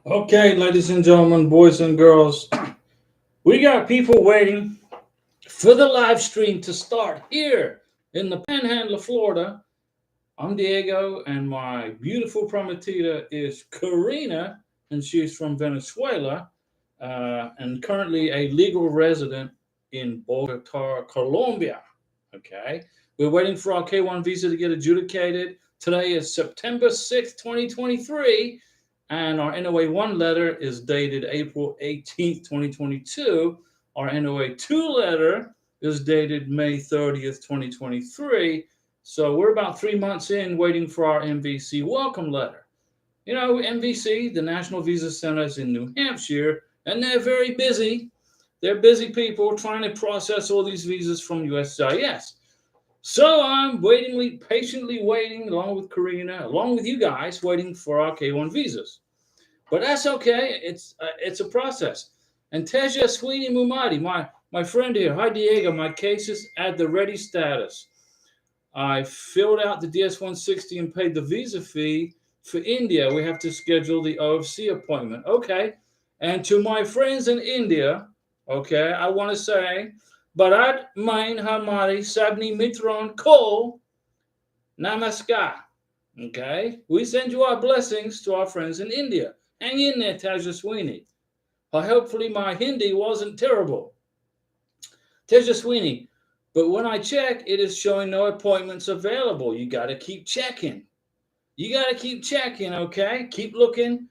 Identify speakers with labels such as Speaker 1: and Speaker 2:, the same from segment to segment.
Speaker 1: Okay, ladies and gentlemen, boys and girls, we got people waiting for the live stream to start here in the Panhandle of Florida. I'm Diego, and my beautiful prometida is Karina, and she's from Venezuela, and currently a legal resident in Bogota, Colombia. Okay, we're waiting for our K1 visa to get adjudicated. Today is September 6th, 2023, and our NOA 1 letter is dated April 18th, 2022. Our NOA 2 letter is dated May 30th, 2023. So we're about 3 months in waiting for our MVC welcome letter. You know, MVC, the National Visa Center, is in New Hampshire, and they're very busy. They're busy people trying to process all these visas from USCIS. So I'm patiently waiting, along with Karina, along with you guys, waiting for our K1 visas. But that's okay. It's a process. And Teja Sweeney Mumadi, my friend here, hi Diego, my case is at the ready status. I filled out the DS-160 and paid the visa fee for India. We have to schedule the OFC appointment. Okay. And to my friends in India, okay, I want to say, Bharat Main Hamari Sabni Mitron Ko Namaskar. Okay. We send you our blessings to our friends in India. Hang in there, Tejaswini. Hopefully my Hindi wasn't terrible. Tejaswini, but when I check, it is showing no appointments available. You got to keep checking. You got to keep checking, okay? Keep looking.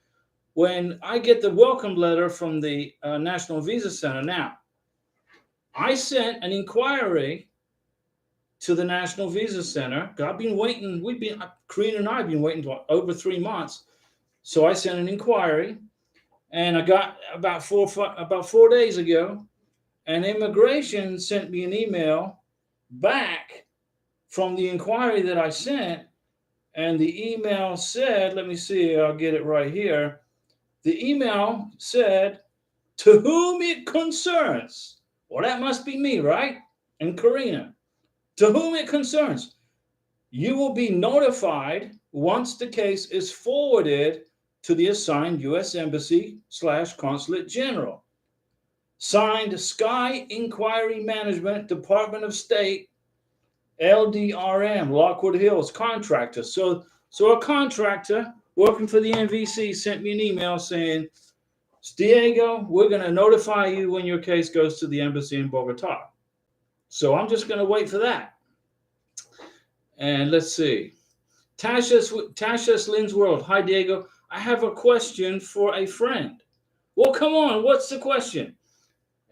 Speaker 1: When I get the welcome letter from the National Visa Center, now, I sent an inquiry to the National Visa Center. I've been waiting. Karina and I have been waiting for over 3 months. So I sent an inquiry, and I got about 4 days ago, and immigration sent me an email back from the inquiry that I sent, and the email said, let me see, I'll get it right here. The email said, to whom it concerns. Well, that must be me, right? And Karina. To whom it concerns. You will be notified once the case is forwarded to the assigned U.S. Embassy/Consulate General. Signed, Sky Inquiry Management, Department of State, LDRM, Lockwood Hills, contractor. So a contractor working for the MVC sent me an email saying, Diego, we're going to notify you when your case goes to the embassy in Bogota. So I'm just going to wait for that. And let's see. Tasha's Lynn's World. Hi, Diego. I have a question for a friend. Well, come on. What's the question?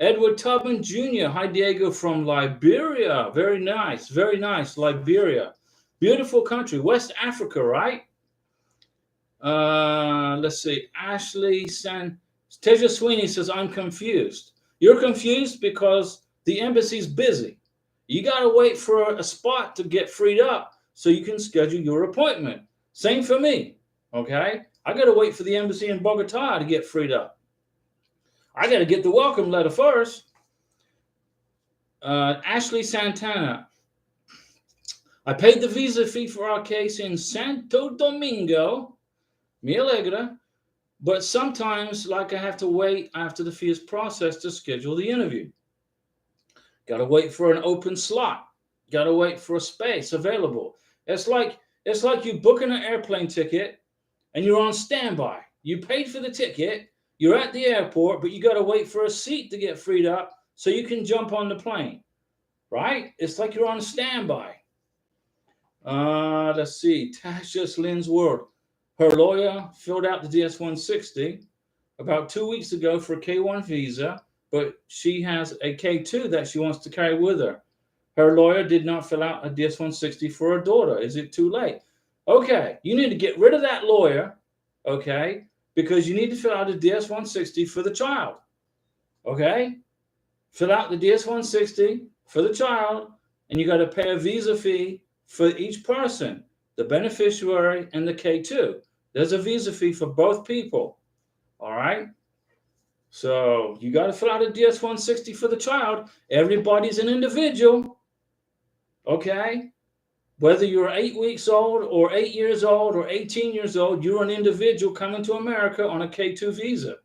Speaker 1: Edward Tubman Jr. Hi, Diego, from Liberia. Very nice. Very nice. Liberia. Beautiful country. West Africa, right? Let's see. Teja Sweeney says, I'm confused. You're confused because the embassy's busy. You got to wait for a spot to get freed up so you can schedule your appointment. Same for me. Okay? I got to wait for the embassy in Bogota to get freed up. I got to get the welcome letter first. Ashley Santana. I paid the visa fee for our case in Santo Domingo, Mi Alegra, but sometimes, like, I have to wait after the fee is processed to schedule the interview. Got to wait for an open slot. Got to wait for a space available. It's like you booking an airplane ticket and you're on standby. You paid for the ticket. You're at the airport, but you got to wait for a seat to get freed up so you can jump on the plane, right? It's like you're on standby. Let's see. Tasha's Lynn's World. Her lawyer filled out the DS-160 about 2 weeks ago for a K1 visa, but she has a K2 that she wants to carry with her. Her lawyer did not fill out a DS-160 for her daughter. Is it too late? Okay, you need to get rid of that lawyer, okay, because you need to fill out a DS-160 for the child, okay? Fill out the DS-160 for the child, and you got to pay a visa fee for each person, the beneficiary and the K2. There's a visa fee for both people, all right? So you got to fill out a DS-160 for the child. Everybody's an individual, okay? Whether you're 8 weeks old or 8 years old or 18 years old, you're an individual coming to America on a K2 visa.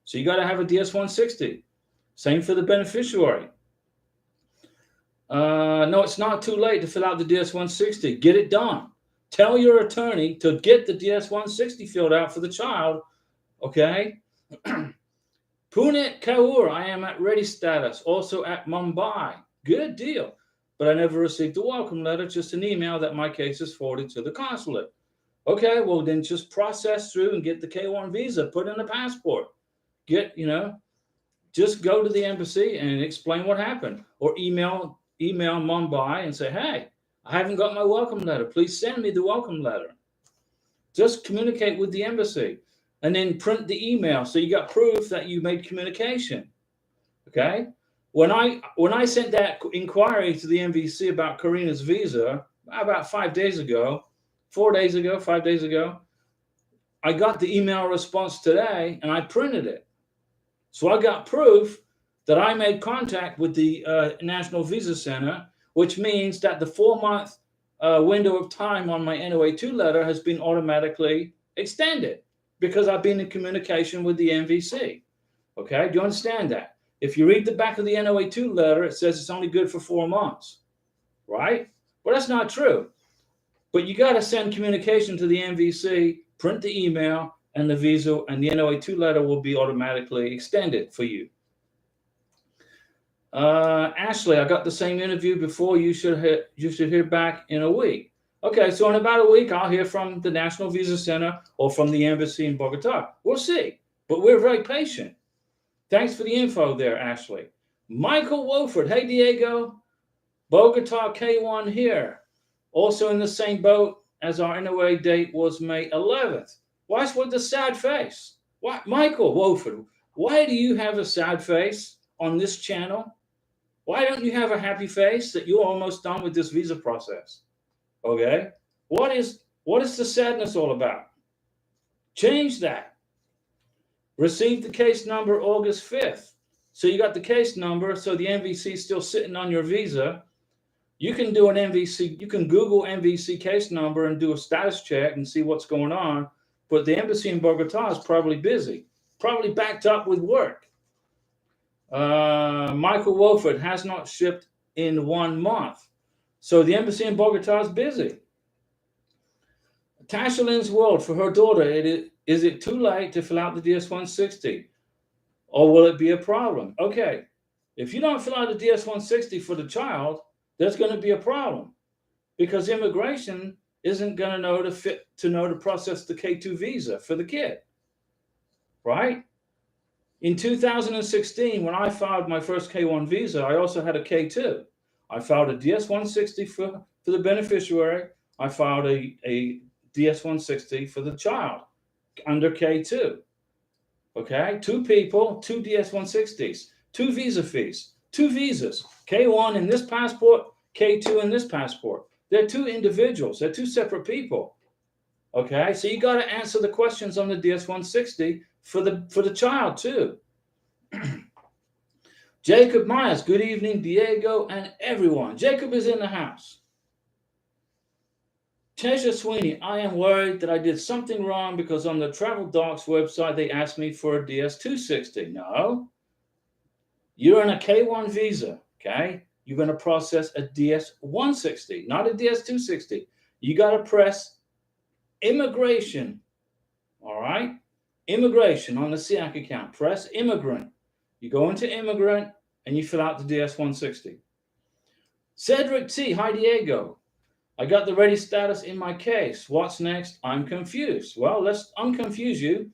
Speaker 1: So you got to have a DS-160. Same for the beneficiary. No, it's not too late to fill out the DS-160. Get it done. Tell your attorney to get the DS-160 filled out for the child. Okay? Puneet Kaur, I am at ready status, also at Mumbai. Good deal. But I never received a welcome letter, just an email that my case is forwarded to the consulate. Okay, well then just process through and get the K1 visa, put in a passport. Just go to the embassy and explain what happened. Or email Mumbai and say, hey, I haven't got my welcome letter. Please send me the welcome letter. Just communicate with the embassy. And then print the email so you got proof that you made communication. Okay? When I sent that inquiry to the MVC about Karina's visa about 5 days ago, 5 days ago, I got the email response today and I printed it. So I got proof that I made contact with the National Visa Center, which means that the 4-month window of time on my NOA2 letter has been automatically extended because I've been in communication with the MVC. Okay, do you understand that? If you read the back of the NOA2 letter, it says it's only good for 4 months, right? Well, that's not true. But you got to send communication to the MVC, print the email and the visa, and the NOA2 letter will be automatically extended for you. Ashley, I got the same interview before. You should hear back in a week. Okay, so in about a week, I'll hear from the National Visa Center or from the embassy in Bogota. We'll see, but we're very patient. Thanks for the info there, Ashley. Michael Wolford, hey, Diego. Bogota K1 here. Also in the same boat as our NOA date was May 11th. Why's with the sad face? Why, Michael Wolford, why do you have a sad face on this channel? Why don't you have a happy face that you're almost done with this visa process? Okay, what is the sadness all about? Change that. Received the case number August 5th. So you got the case number, so the MVC is still sitting on your visa. You can do an MVC, you can Google MVC case number and do a status check and see what's going on. But the embassy in Bogota is probably busy, probably backed up with work. Michael Wolford has not shipped in 1 month. So the embassy in Bogota is busy. Tasha Lynn's World, for her daughter, is it too late to fill out the DS-160? Or will it be a problem? Okay, if you don't fill out the DS-160 for the child, there's going to be a problem because immigration isn't going to know to process the K2 visa for the kid, right? In 2016, when I filed my first K1 visa, I also had a K2. I filed a DS-160 for the beneficiary. I filed a DS-160 for the child under K2. Okay, 2 people, 2 DS-160s, 2 visa fees, 2 visas, K1 in this passport, K2 in this passport. They're 2 individuals. They're 2 separate people. Okay, so you got to answer the questions on the DS-160 for the child too. Jacob Myers, good evening, Diego and everyone. Jacob is in the house. Teja Sweeney, I am worried that I did something wrong because on the Travel Docs website, they asked me for a DS-260. No, you're on a K1 visa, okay? You're going to process a DS-160, not a DS-260. You got to press immigration, all right? Immigration on the SEAC account. Press immigrant. You go into immigrant and you fill out the DS-160. Cedric T. Hi, Diego. I got the ready status in my case. What's next? I'm confused. Well, let's unconfuse you.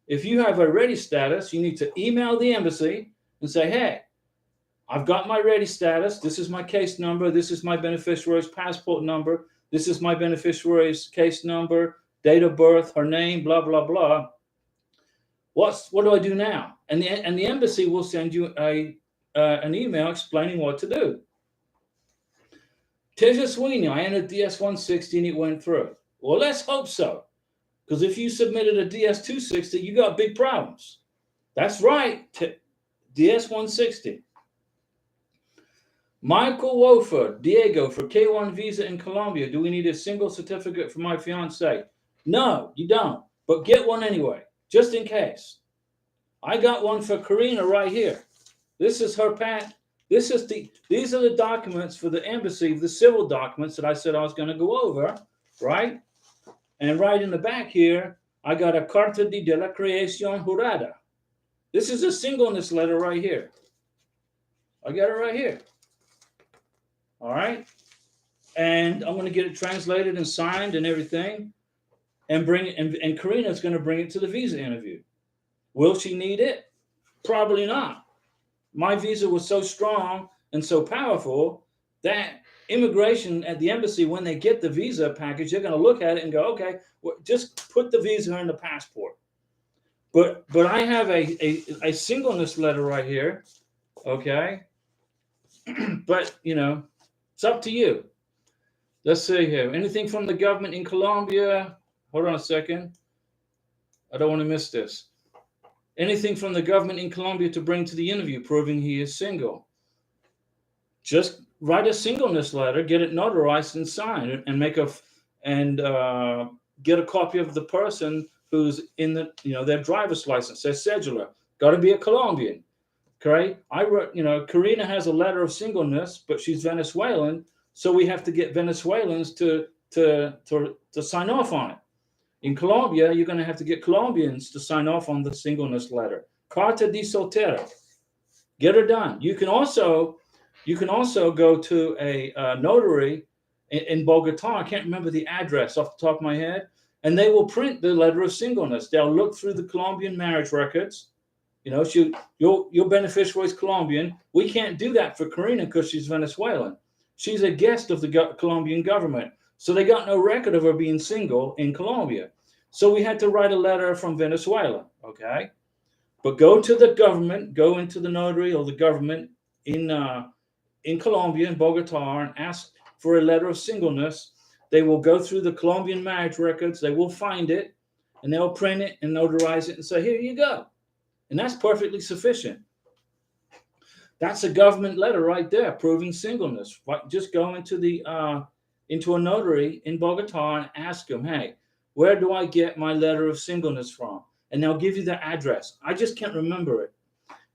Speaker 1: If you have a ready status, you need to email the embassy and say, hey, I've got my ready status. This is my case number. This is my beneficiary's passport number. This is my beneficiary's case number, date of birth, her name, blah, blah, blah. What do I do now? And the embassy will send you an email explaining what to do. Teja Sweeney, I entered DS-160 and it went through. Well, let's hope so. Because if you submitted a DS-260, you got big problems. That's right, DS-160. Michael Wofer, Diego, for K1 visa in Colombia, do we need a single certificate for my fiance? No, you don't. But get one anyway, just in case. I got one for Karina right here. This is her pat. These are the documents for the embassy, the civil documents that I said I was going to go over, right? And right in the back here, I got a Carta de la Creación Jurada. This is a singleness letter right here. I got it right here. All right. And I'm going to get it translated and signed and everything and bring it. And Karina's going to bring it to the visa interview. Will she need it? Probably not. My visa was so strong and so powerful that immigration at the embassy, when they get the visa package, they're going to look at it and go, okay, well, just put the visa in the passport. But I have a singleness letter right here, okay? But, you know, it's up to you. Let's see here. Anything from the government in Colombia? Hold on a second. I don't want to miss this. Anything from the government in Colombia to bring to the interview proving he is single. Just write a singleness letter, get it notarized and signed, and get a copy of the person who's in the, you know, their driver's license, their cedula. Got to be a Colombian. Okay. I wrote, you know, Karina has a letter of singleness, but she's Venezuelan, so we have to get Venezuelans to sign off on it. In Colombia, you're going to have to get Colombians to sign off on the singleness letter. Carta de soltera. Get her done. You can also go to a notary in Bogota. I can't remember the address off the top of my head, and they will print the letter of singleness. They'll look through the Colombian marriage records. You know, your beneficiary is Colombian. We can't do that for Karina because she's Venezuelan. She's a guest of the Colombian government. So they got no record of her being single in Colombia. So we had to write a letter from Venezuela, okay? But go to the government, go into the notary or the government in Colombia, in Bogota, and ask for a letter of singleness. They will go through the Colombian marriage records. They will find it, and they'll print it and notarize it and say, here you go. And that's perfectly sufficient. That's a government letter right there proving singleness. Just go into a notary in Bogota and ask them, hey, where do I get my letter of singleness from? And they'll give you the address. I just can't remember it.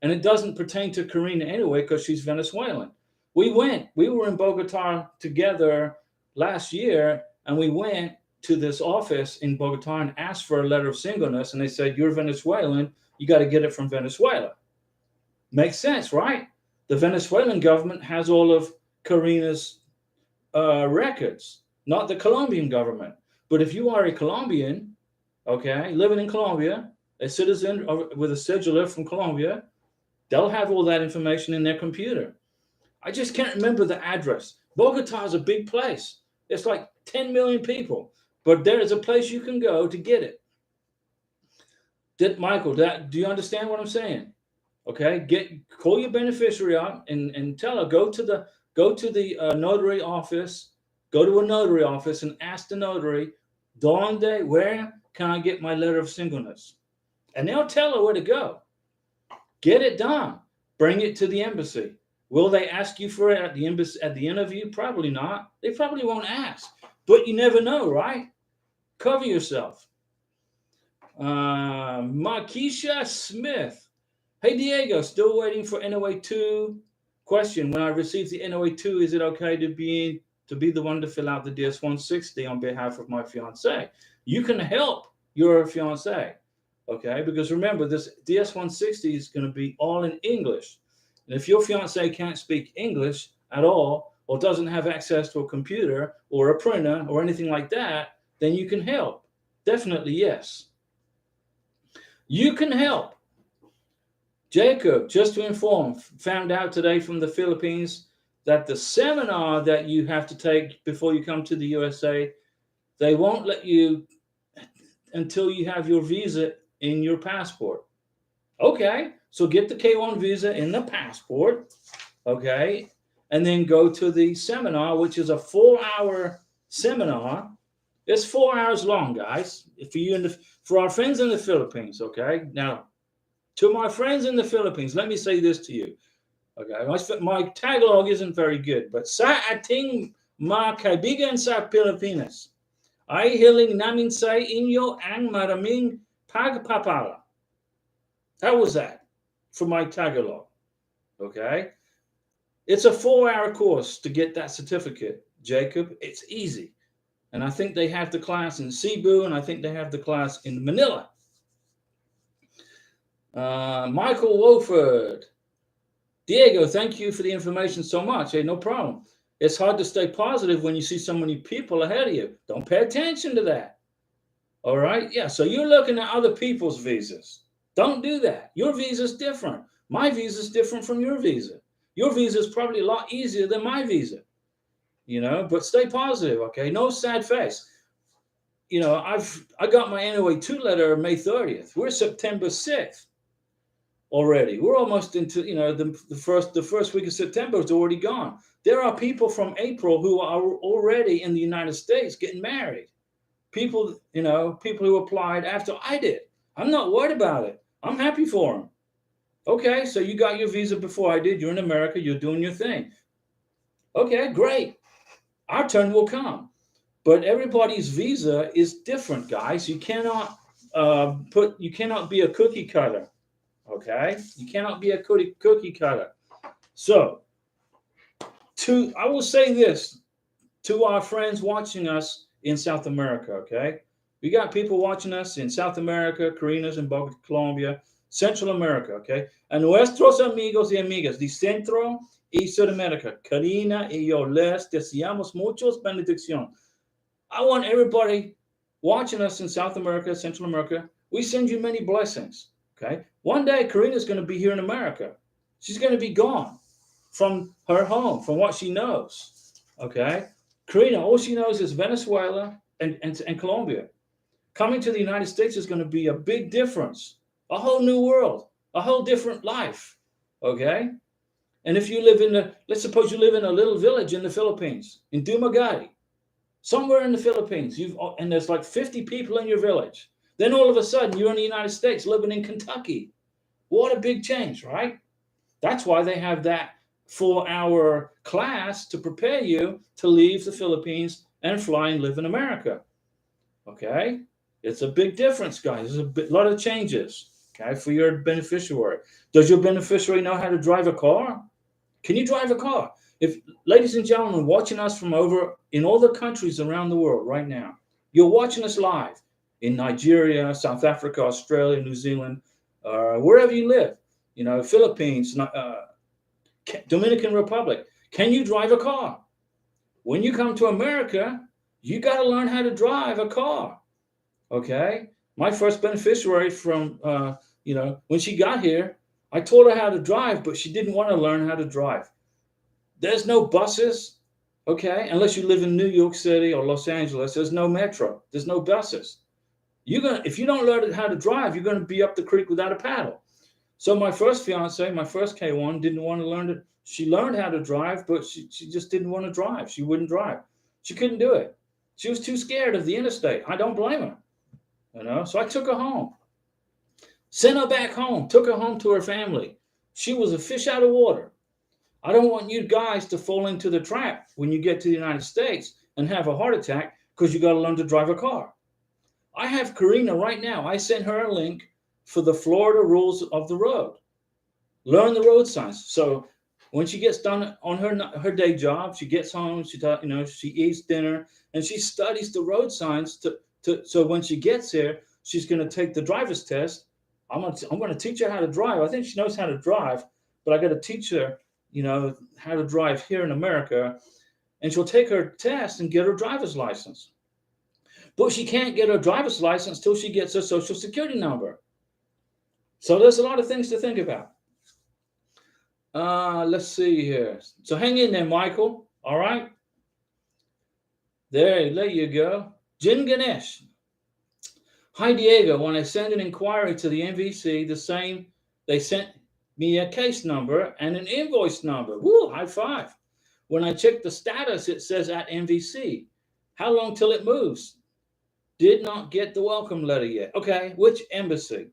Speaker 1: And it doesn't pertain to Karina anyway because she's Venezuelan. We were in Bogota together last year, and we went to this office in Bogota and asked for a letter of singleness. And they said, you're Venezuelan. You got to get it from Venezuela. Makes sense, right? The Venezuelan government has all of Karina's records, not the Colombian government. But if you are a Colombian, okay, living in Colombia, a citizen with a cedula from Colombia, they'll have all that information in their computer. I just can't remember the address. Bogota is a big place. It's like 10 million people, but there is a place you can go to get it. Michael, do you understand what I'm saying? Okay, call your beneficiary up and tell her, go to the notary office, go to a notary office and ask the notary, where can I get my letter of singleness? And they'll tell her where to go. Get it done. Bring it to the embassy. Will they ask you for it at the embassy at the interview? Probably not. They probably won't ask, but you never know, right? Cover yourself. Markeisha Smith. Hey, Diego, still waiting for NOA 2. Question: when I receive the NOA 2, is it okay to be the one to fill out the DS-160 on behalf of my fiance? You can help your fiance, okay? Because remember, this DS-160 is going to be all in English. And if your fiance can't speak English at all, or doesn't have access to a computer or a printer or anything like that, then you can help. Definitely, yes. You can help. Jacob, just to inform, found out today from the Philippines that the seminar that you have to take before you come to the USA, they won't let you until you have your visa in your passport. Okay, so get the K1 visa in the passport, okay, and then go to the seminar, which is a 4-hour seminar. It's 4 hours long, guys. For our friends in the Philippines, okay? Now, to my friends in the Philippines, let me say this to you. Okay, my Tagalog isn't very good, but sa ating mga kaibigan sa Pilipinas, ay hiling namin sa inyo ang maraming pagpapala. How was that for my Tagalog? Okay, it's a 4-hour course to get that certificate, Jacob. It's easy. And I think they have the class in Cebu, and I think they have the class in Manila. Michael Wolford. Diego, thank you for the information so much. Hey, no problem. It's hard to stay positive when you see so many people ahead of you. Don't pay attention to that. All right? Yeah, so you're looking at other people's visas. Don't do that. Your visa is different. My visa is different from your visa. Your visa is probably a lot easier than my visa. But stay positive, okay? No sad face. I got my NOA 2 letter May 30th. We're September 6th already. We're almost into, the first week of September is already gone. There are people from April who are already in the United States getting married. People who applied after I did. I'm not worried about it. I'm happy for them. Okay, so you got your visa before I did. You're in America. You're doing your thing. Okay, great. Our turn will come. But everybody's visa is different, guys. You cannot be a cookie cutter. Okay, you cannot be a cookie cutter. So, I will say this to our friends watching us in South America. Okay, we got people watching us in South America, Karina's in Bogotá, Colombia, Central America. Okay, a nuestros amigos y amigas de Centro y Sudamérica, Karina y yo les deseamos muchos bendiciones. I want everybody watching us in South America, Central America. We send you many blessings. Okay. One day, Karina's going to be here in America. She's going to be gone from her home, from what she knows. Okay. Karina, all she knows is Venezuela and Colombia. Coming to the United States is going to be a big difference. A whole new world, a whole different life. Okay. And if you live let's suppose you live in a little village in the Philippines, in Dumaguete, somewhere in the Philippines, and there's like 50 people in your village. Then all of a sudden, you're in the United States living in Kentucky. What a big change, right? That's why they have that 4-hour class to prepare you to leave the Philippines and fly and live in America. Okay? It's a big difference, guys. There's a lot of changes, okay, for your beneficiary. Does your beneficiary know how to drive a car? Can you drive a car? Ladies and gentlemen, watching us from over in all the countries around the world right now, you're watching us live. In Nigeria, South Africa, Australia, New Zealand, wherever you live, Philippines, Dominican Republic. Can you drive a car? When you come to America, you got to learn how to drive a car. Okay? My first beneficiary from, when she got here, I taught her how to drive, but she didn't want to learn how to drive. There's no buses, okay? Unless you live in New York City or Los Angeles, there's no metro. There's no buses. If you don't learn how to drive, you're going to be up the creek without a paddle. So my first fiance, my first K1, didn't want to learn it. She learned how to drive, but she just didn't want to drive. She wouldn't drive. She couldn't do it. She was too scared of the interstate. I don't blame her. So I took her home. Sent her back home. Took her home to her family. She was a fish out of water. I don't want you guys to fall into the trap when you get to the United States and have a heart attack because you got to learn to drive a car. I have Karina right now. I sent her a link for the Florida rules of the road. Learn the road signs. So when she gets done on her day job, she gets home, she eats dinner, and she studies the road signs so when she gets here, she's going to take the driver's test. I'm going to teach her how to drive. I think she knows how to drive, but I got to teach her, how to drive here in America, and she'll take her test and get her driver's license. But she can't get her driver's license till she gets her social security number. So there's a lot of things to think about. Let's see here. So hang in there, Michael. All right. There you go. Jin Ganesh. Hi, Diego. When I send an inquiry to the MVC, they sent me a case number and an invoice number. Woo, high five. When I check the status, it says at MVC. How long till it moves? Did not get the welcome letter yet. Okay, which embassy?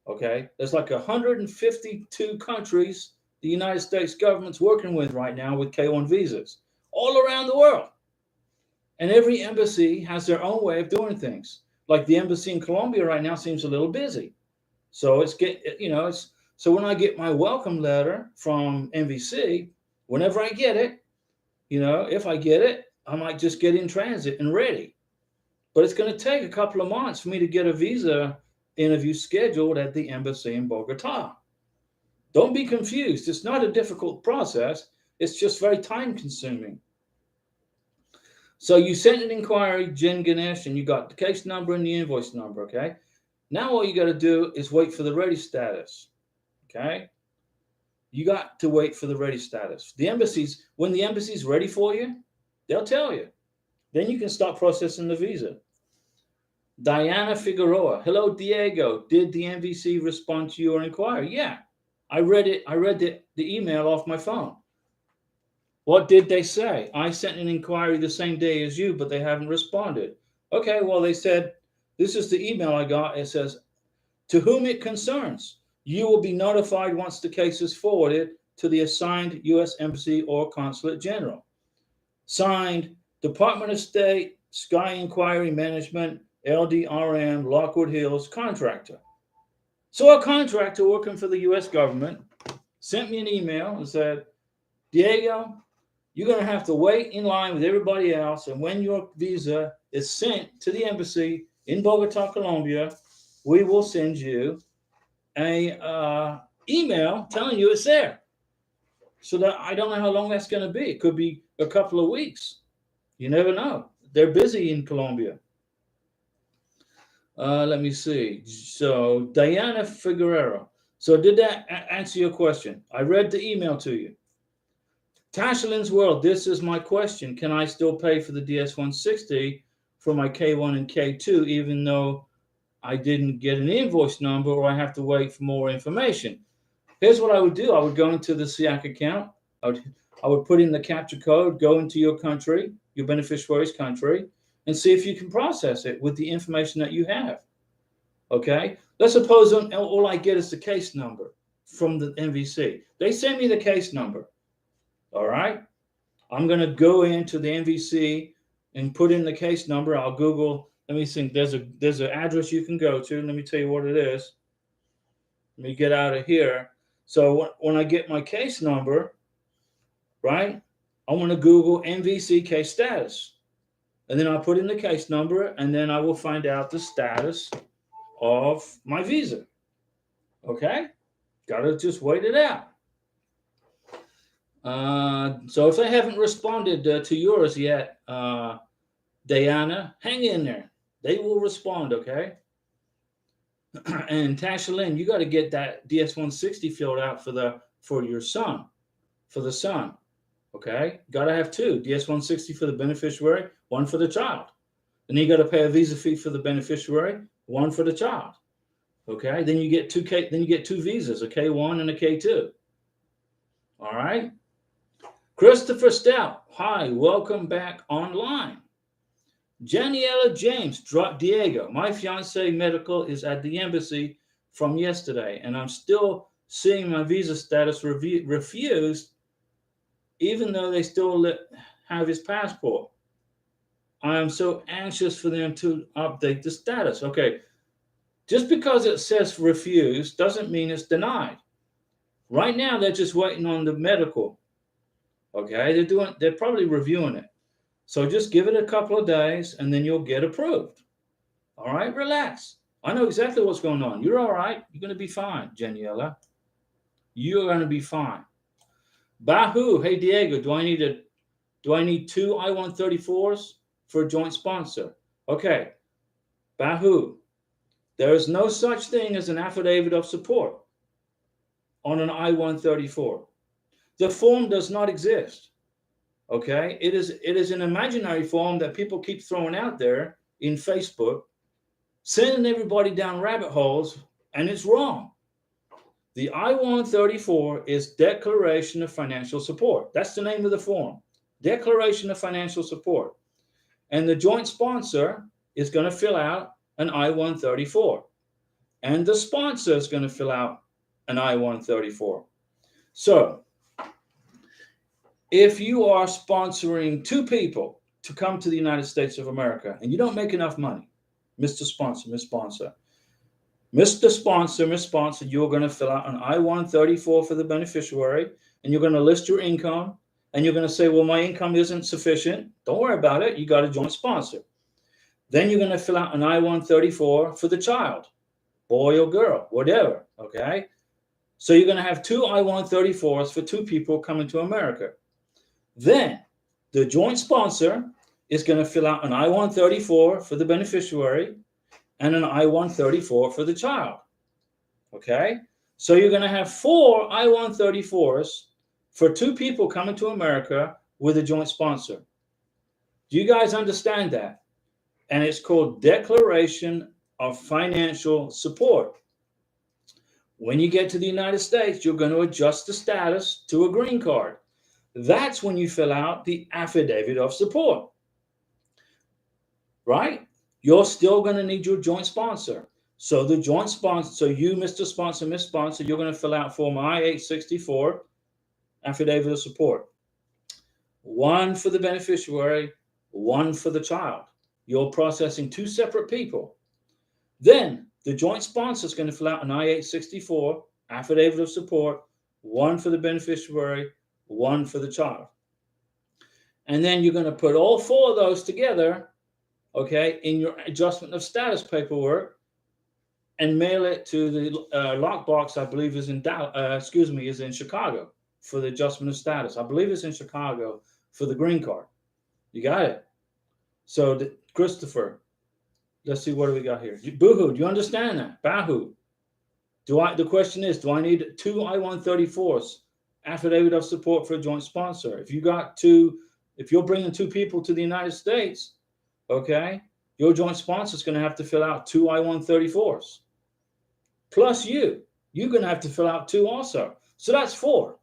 Speaker 1: Okay, there's like 152 countries the United States government's working with right now with K-1 visas all around the world. And every embassy has their own way of doing things. Like the embassy in Colombia right now seems a little busy. So so when I get my welcome letter from NVC, whenever I get it, if I get it, I might just get in transit and ready. But it's going to take a couple of months for me to get a visa interview scheduled at the embassy in Bogota. Don't be confused. It's not a difficult process. It's just very time consuming. So you sent an inquiry, Jen Ganesh, and you got the case number and the invoice number, okay? Now all you got to do is wait for the ready status, okay? You got to wait for the ready status. When the embassy's ready for you, they'll tell you. Then you can start processing the visa. Diana Figueroa. Hello, Diego. Did the NVC respond to your inquiry? Yeah, I read it. I read the email off my phone. What did they say? I sent an inquiry the same day as you, but they haven't responded. Okay, well, they said, this is the email I got. It says, to whom it concerns, you will be notified once the case is forwarded to the assigned U.S. Embassy or Consulate General. Signed, Department of State, Sky Inquiry Management, LDRM, Lockwood Hills, contractor. So a contractor working for the U.S. government sent me an email and said, Diego, you're going to have to wait in line with everybody else. And when your visa is sent to the embassy in Bogota, Colombia, we will send you a email telling you it's there. So that I don't know how long that's going to be. It could be a couple of weeks. You never know. They're busy in Colombia. Let me see. So Diana Figueroa. So did that answer your question? I read the email to you. Tashalin's World, this is my question. Can I still pay for the DS-160 for my K1 and K2 even though I didn't get an invoice number or I have to wait for more information? Here's what I would do. I would go into the SIAC account. I would put in the capture code, go into your country, your beneficiary's country, and see if you can process it with the information that you have. Okay? Let's suppose all I get is the case number from the NVC. They send me the case number. All right? I'm going to go into the NVC and put in the case number. I'll Google. Let me think. There's an address you can go to. Let me tell you what it is. Let me get out of here. So when I get my case number, right, I want to Google NVC case status. And then I'll put in the case number, and then I will find out the status of my visa. Okay? Got to just wait it out. So if they haven't responded to yours yet, Diana, hang in there. They will respond, okay? And Tasha Lynn, you got to get that DS-160 filled out for your son, for the son, okay? Got to have two, DS-160 for the beneficiary, one for the child. And then you got to pay a visa fee for the beneficiary, one for the child, okay? Then you get two visas, a K1 and a K2. All right? Christopher Stout, hi, welcome back online. Janiela James, Diego, my fiance medical is at the embassy from yesterday, and I'm still seeing my visa status refused, even though they still have his passport. I am so anxious for them to update the status. Okay, just because it says refused doesn't mean it's denied. Right now, they're just waiting on the medical. Okay, they're probably reviewing it. So just give it a couple of days and then you'll get approved. All right, relax. I know exactly what's going on. You're all right. You're going to be fine, Janiela. You're going to be fine. Bahu, hey Diego, do I need two I-134s for a joint sponsor? Okay, Bahu, there is no such thing as an affidavit of support on an I-134. The form does not exist. Okay, it is an imaginary form that people keep throwing out there in Facebook, sending everybody down rabbit holes, and it's wrong. The I-134 is Declaration of Financial Support. That's the name of the form, Declaration of Financial Support. And the joint sponsor is going to fill out an I-134, and the sponsor is going to fill out an I-134. So if you are sponsoring 2 people to come to the United States of America and you don't make enough money, Mr. Sponsor, Miss Sponsor, Mr. Sponsor, Miss Sponsor, you're going to fill out an I-134 for the beneficiary, and you're going to list your income, and you're going to say, well, my income isn't sufficient. Don't worry about it. You got a joint sponsor. Then you're going to fill out an I-134 for the child, boy or girl, whatever, okay? So you're going to have 2 I-134s for 2 people coming to America. Then the joint sponsor is going to fill out an I-134 for the beneficiary and an I-134 for the child. Okay? So you're going to have 4 I-134s for 2 people coming to America with a joint sponsor. Do you guys understand that? And it's called Declaration of Financial Support. When you get to the United States, you're going to adjust the status to a green card. That's when you fill out the affidavit of support, right? You're still going to need your joint sponsor. So the joint sponsor, so you, Mr. Sponsor, Miss Sponsor, you're going to fill out Form I-864, affidavit of support. 1 for the beneficiary, 1 for the child. You're processing 2 separate people. Then the joint sponsor is going to fill out an I-864, affidavit of support, 1 for the beneficiary, 1 for the child. And then you're going to put all 4 of those together, okay, in your adjustment of status paperwork and mail it to the lockbox, I believe is in is in Chicago for the adjustment of status. I believe it's in Chicago for the green card. You got it? So Christopher, let's see, what do we got here? Boohoo, do you understand that? Bahoo. The question is, do I need 2 I-134s, affidavit of support for a joint sponsor? If you're bringing 2 people to the United States, okay, your joint sponsor is going to have to fill out 2 I-134s. Plus you're going to have to fill out 2 also. So that's 4.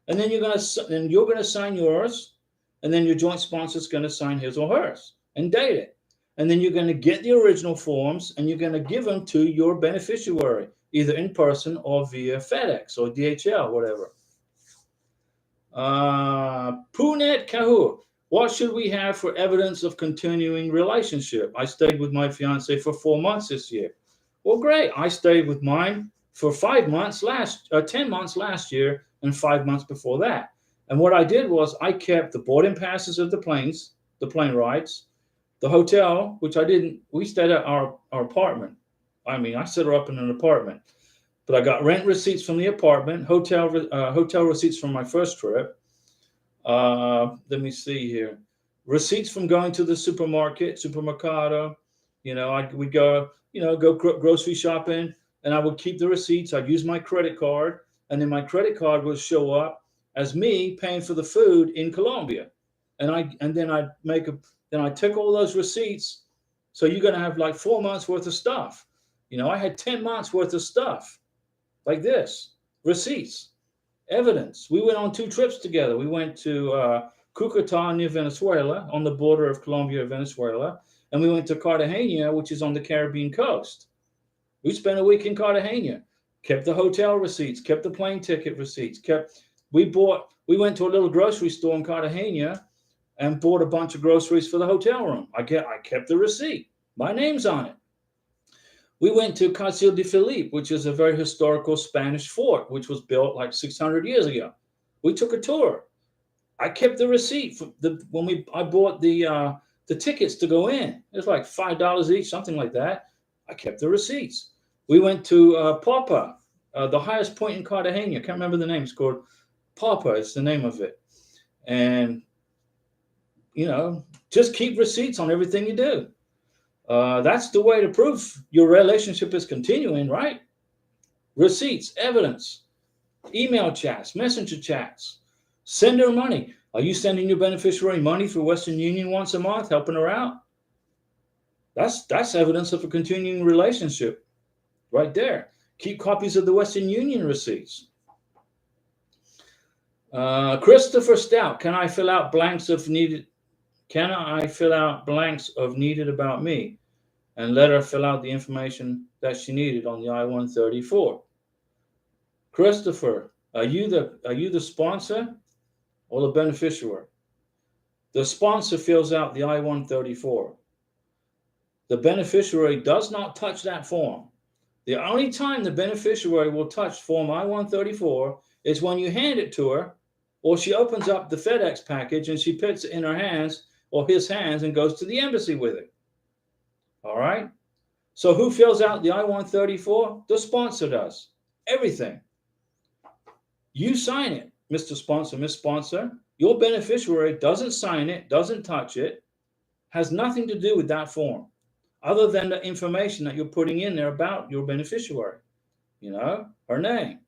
Speaker 1: And then you're going to sign yours, and then your joint sponsor is going to sign his or hers and date it. And then you're going to get the original forms, and you're going to give them to your beneficiary, either in person or via FedEx or DHL, whatever. Punet Kahur, what should we have for evidence of continuing relationship? I stayed with my fiance for 4 months this year. Well, great. I stayed with mine for 10 months last year and 5 months before that. And what I did was I kept the boarding passes of the plane rides, the hotel, which we stayed at our apartment. I mean, I set her up in an apartment, but I got rent receipts from the apartment, hotel receipts from my first trip. Let me see here. Receipts from going to the supermercado. You know, we'd go grocery shopping, and I would keep the receipts. I'd use my credit card, and then my credit card would show up as me paying for the food in Colombia. And then I took all those receipts. So you're going to have like 4 months worth of stuff. You know, I had 10 months worth of stuff like this, receipts, evidence. We went on 2 trips together. We went to Cucuta near Venezuela, on the border of Colombia and Venezuela. And we went to Cartagena, which is on the Caribbean coast. We spent a week in Cartagena, kept the hotel receipts, kept the plane ticket receipts, we went to a little grocery store in Cartagena and bought a bunch of groceries for the hotel room. I kept the receipt. My name's on it. We went to Castillo de Felipe, which is a very historical Spanish fort, which was built like 600 years ago. We took a tour. I kept the receipt I bought the tickets to go in. It was like $5 each, something like that. I kept the receipts. We went to Papa, the highest point in Cartagena. I can't remember the name. It's called Papa. It's the name of it. And, you know, just keep receipts on everything you do. That's the way to prove your relationship is continuing, right? Receipts, evidence, email chats, messenger chats. Send her money. Are you sending your beneficiary money through Western Union once a month, helping her out? That's evidence of a continuing relationship right there. Keep copies of the Western Union receipts. Christopher Stout, can I fill out blanks of needed about me and let her fill out the information that she needed on the I-134? Christopher, Are you the sponsor or the beneficiary? The sponsor fills out the I-134. The beneficiary does not touch that form. The only time the beneficiary will touch Form I-134 is when you hand it to her, or she opens up the FedEx package and she puts it in her hands or his hands and goes to the embassy with it. All right? So who fills out the I-134? The sponsor does. Everything. You sign it, Mr. Sponsor, Miss Sponsor. Your beneficiary doesn't sign it, doesn't touch it, has nothing to do with that form, other than the information that you're putting in there about your beneficiary. You know, her name,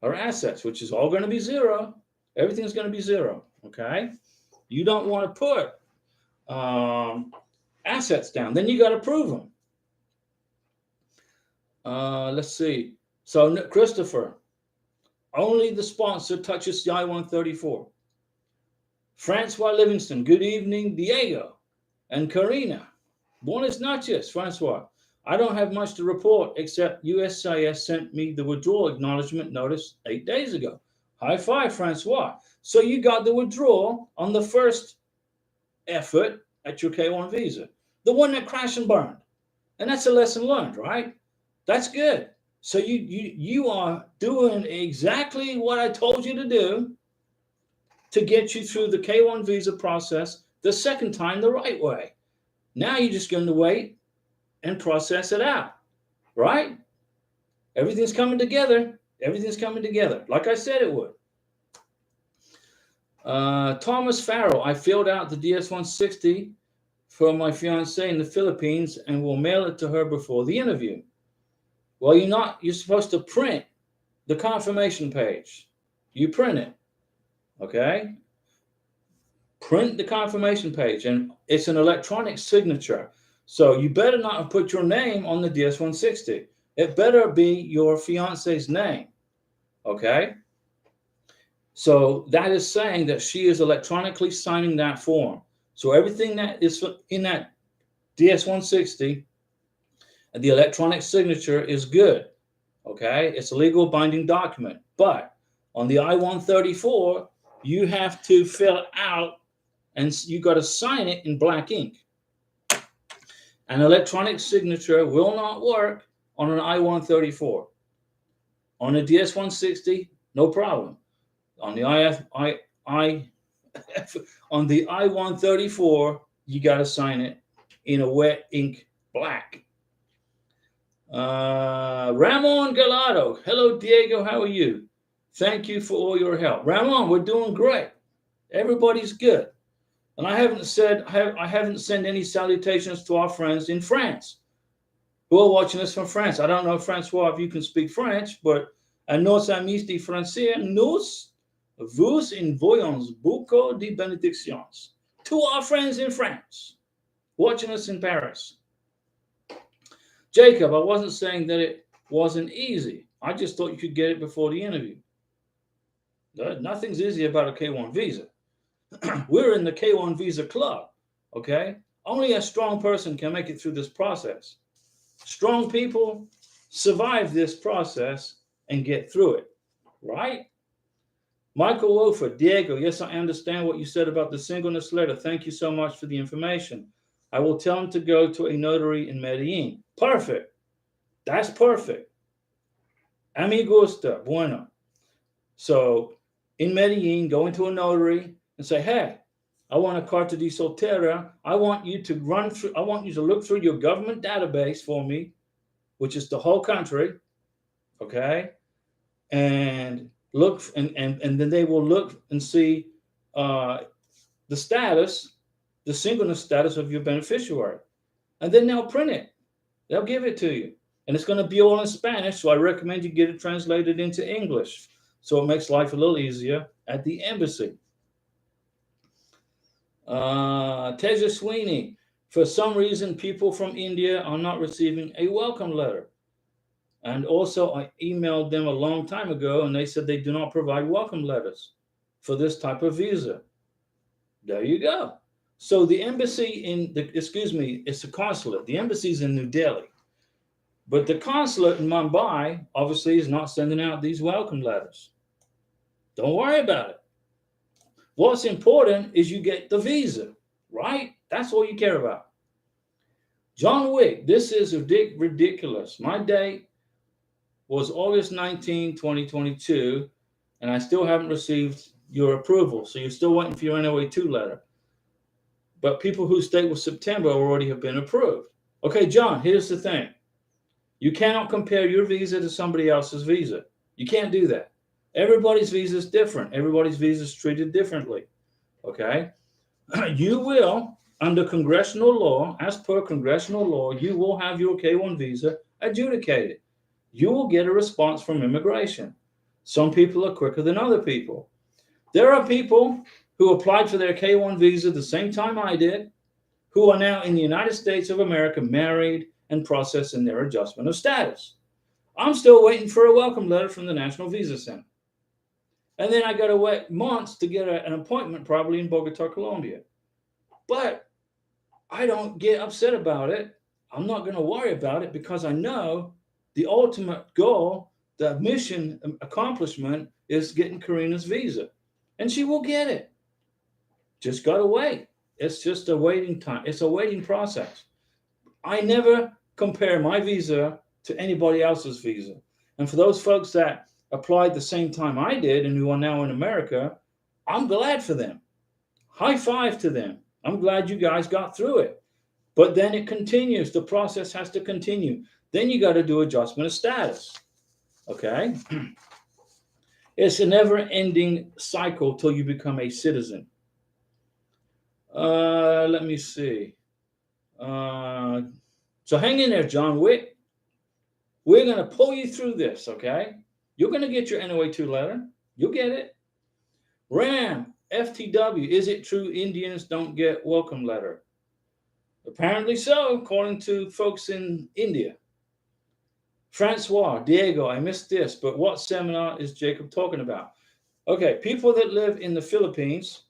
Speaker 1: her assets, which is all going to be zero. Everything's going to be zero, okay? You don't want to put assets down. Then you got to prove them. Let's see. So, Christopher, only the sponsor touches the I-134. Francois Livingston, good evening, Diego and Karina. Buenas noches, Francois. I don't have much to report except USCIS sent me the withdrawal acknowledgement notice 8 days ago. High five, Francois. So you got the withdrawal on the first effort at your K-1 visa, the one that crashed and burned. And that's a lesson learned, right? That's good. So you are doing exactly what I told you to do to get you through the K-1 visa process the second time the right way. Now you're just going to wait and process it out, right? Everything's coming together. Everything's coming together, like I said it would. Thomas Farrell, I filled out the DS-160 for my fiancée in the Philippines and will mail it to her before the interview. Well, you're supposed to print the confirmation page. You print it, okay? Print the confirmation page, and it's an electronic signature. So you better not have put your name on the DS-160. It better be your fiance's name, okay? So that is saying that she is electronically signing that form. So everything that is in that DS-160, the electronic signature is good, okay? It's a legal binding document. But on the I-134, you have to fill out and you got to sign it in black ink. An electronic signature will not work on an I-134. On a DS-160, no problem. On the on the I-134, you got to sign it in a wet ink black. Ramon Gallardo, hello Diego, how are you? Thank you for all your help. Ramon, we're doing great. Everybody's good. And I haven't sent any salutations to our friends in France who are watching us from France. I don't know, Francois, if you can speak French, but à nos amis de français, nous vous envoyons beaucoup de bénédictions. To our friends in France, watching us in Paris. Jacob, I wasn't saying that it wasn't easy. I just thought you could get it before the interview. Nothing's easy about a K-1 visa. We're in the K-1 visa club, okay? Only a strong person can make it through this process. Strong people survive this process and get through it, right? Michael Wolford, Diego, yes, I understand what you said about the singleness letter. Thank you so much for the information. I will tell him to go to a notary in Medellin. Perfect. That's perfect. A mi gusta, bueno. So in Medellin, go into a notary and say, hey, I want a carta de soltera. I want you to look through your government database for me, which is the whole country, okay? And look, and then they will look and see the status, the singleness status of your beneficiary. And then they'll print it. They'll give it to you. And it's going to be all in Spanish, so I recommend you get it translated into English so it makes life a little easier at the embassy. Teja Sweeney, for some reason, people from India are not receiving a welcome letter. And also, I emailed them a long time ago, and they said they do not provide welcome letters for this type of visa. There you go. So the embassy it's the consulate. The embassy is in New Delhi. But the consulate in Mumbai, obviously, is not sending out these welcome letters. Don't worry about it. What's important is you get the visa, right? That's all you care about. John Wick, this is ridiculous. My date was August 19, 2022, and I still haven't received your approval. So you're still waiting for your NOA2 letter. But people whose date was September already have been approved. Okay, John, here's the thing. You cannot compare your visa to somebody else's visa. You can't do that. Everybody's visa is different. Everybody's visa is treated differently. Okay? You will, under congressional law, as per congressional law, you will have your K-1 visa adjudicated. You will get a response from immigration. Some people are quicker than other people. There are people who applied for their K-1 visa the same time I did, who are now in the United States of America, married and processing their adjustment of status. I'm still waiting for a welcome letter from the National Visa Center. And then I got to wait months to get an appointment, probably in Bogota, Colombia. But I don't get upset about it. I'm not going to worry about it because I know the ultimate goal, the mission accomplishment is getting Karina's visa. And she will get it. Just got to wait. It's just a waiting time. It's a waiting process. I never compare my visa to anybody else's visa. And for those folks that applied the same time I did and who are now in America, I'm glad for them. High five to them. I'm glad you guys got through it. But then it continues. The process has to continue. Then you got to do adjustment of status. Okay? It's a never-ending cycle till you become a citizen. Let me see. So hang in there, John Wick. We're going to pull you through this, okay? You're going to get your NOA2 letter. You'll get it. Ram, FTW, is it true Indians don't get welcome letter? Apparently so, according to folks in India. Francois, Diego, I missed this, but what seminar is Jacob talking about? Okay, people that live in the Philippines,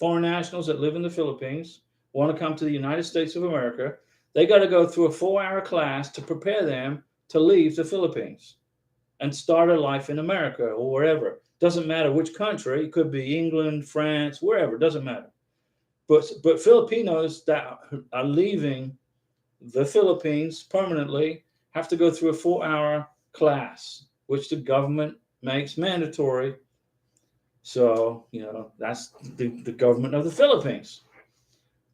Speaker 1: foreign nationals that live in the Philippines, want to come to the United States of America, they got to go through a 4-hour class to prepare them to leave the Philippines and start a life in America or wherever. Doesn't matter which country. It could be England, France, wherever. Doesn't matter. But Filipinos that are leaving the Philippines permanently have to go through a 4-hour class, which the government makes mandatory. So, that's the government of the Philippines.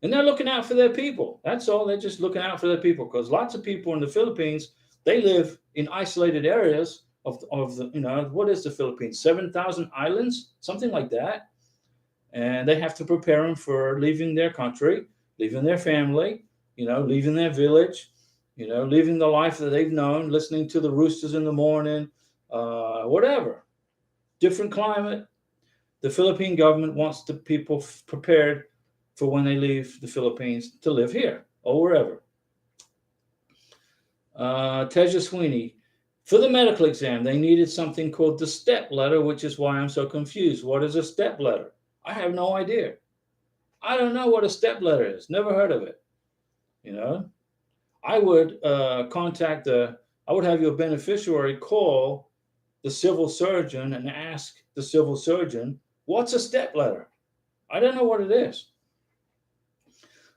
Speaker 1: And they're looking out for their people. That's all. They're just looking out for their people because lots of people in the Philippines, they live in isolated areas of the, what is the Philippines? 7,000 islands, something like that. And they have to prepare them for leaving their country, leaving their family, leaving their village, leaving the life that they've known, listening to the roosters in the morning, whatever. Different climate. The Philippine government wants the people prepared for when they leave the Philippines to live here or wherever. Teja Sweeney, for the medical exam, they needed something called the step letter, which is why I'm so confused. What is a step letter? I have no idea. I don't know what a step letter is. Never heard of it. I would I would have your beneficiary call the civil surgeon and ask the civil surgeon, what's a step letter? I don't know what it is.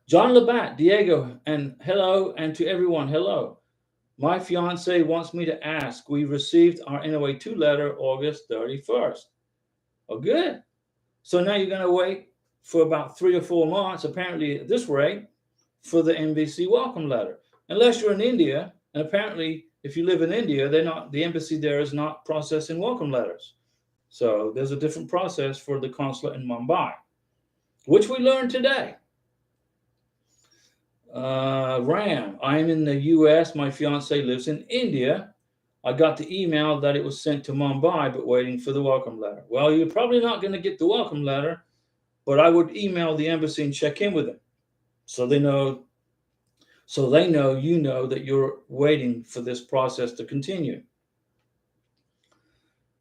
Speaker 1: John Labatt, Diego, and hello, and to everyone, hello. My fiance wants me to ask. We received our NOA2 letter August 31st. Oh, good. So now you're going to wait for about 3 or 4 months, apparently at this rate, for the NVC welcome letter. Unless you're in India, and apparently if you live in India, the embassy there is not processing welcome letters. So there's a different process for the consulate in Mumbai, which we learned today. Ram, I'm in the US. My fiance lives in India. I got the email that it was sent to Mumbai, but waiting for the welcome letter. Well, you're probably not going to get the welcome letter, but I would email the embassy and check in with them so they know that you're waiting for this process to continue.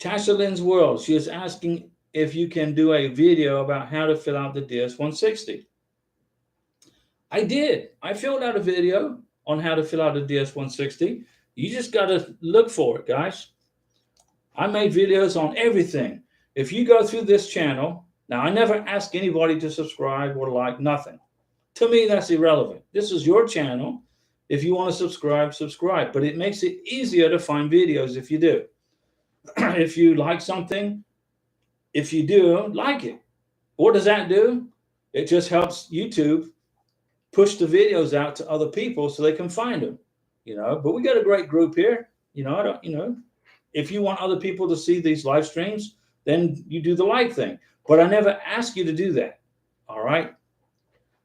Speaker 1: Tasha Lynn's World, she is asking if you can do a video about how to fill out the DS-160. I did. I filled out a video on how to fill out a DS-160. You just got to look for it, guys. I made videos on everything. If you go through this channel, now I never ask anybody to subscribe or like, nothing. To me, that's irrelevant. This is your channel. If you want to subscribe, subscribe. But it makes it easier to find videos if you do. If you like something, if you do, like it. What does that do? It just helps YouTube push the videos out to other people so they can find them. But we got a great group here. If you want other people to see these live streams, then you do the like thing. But I never ask you to do that. All right.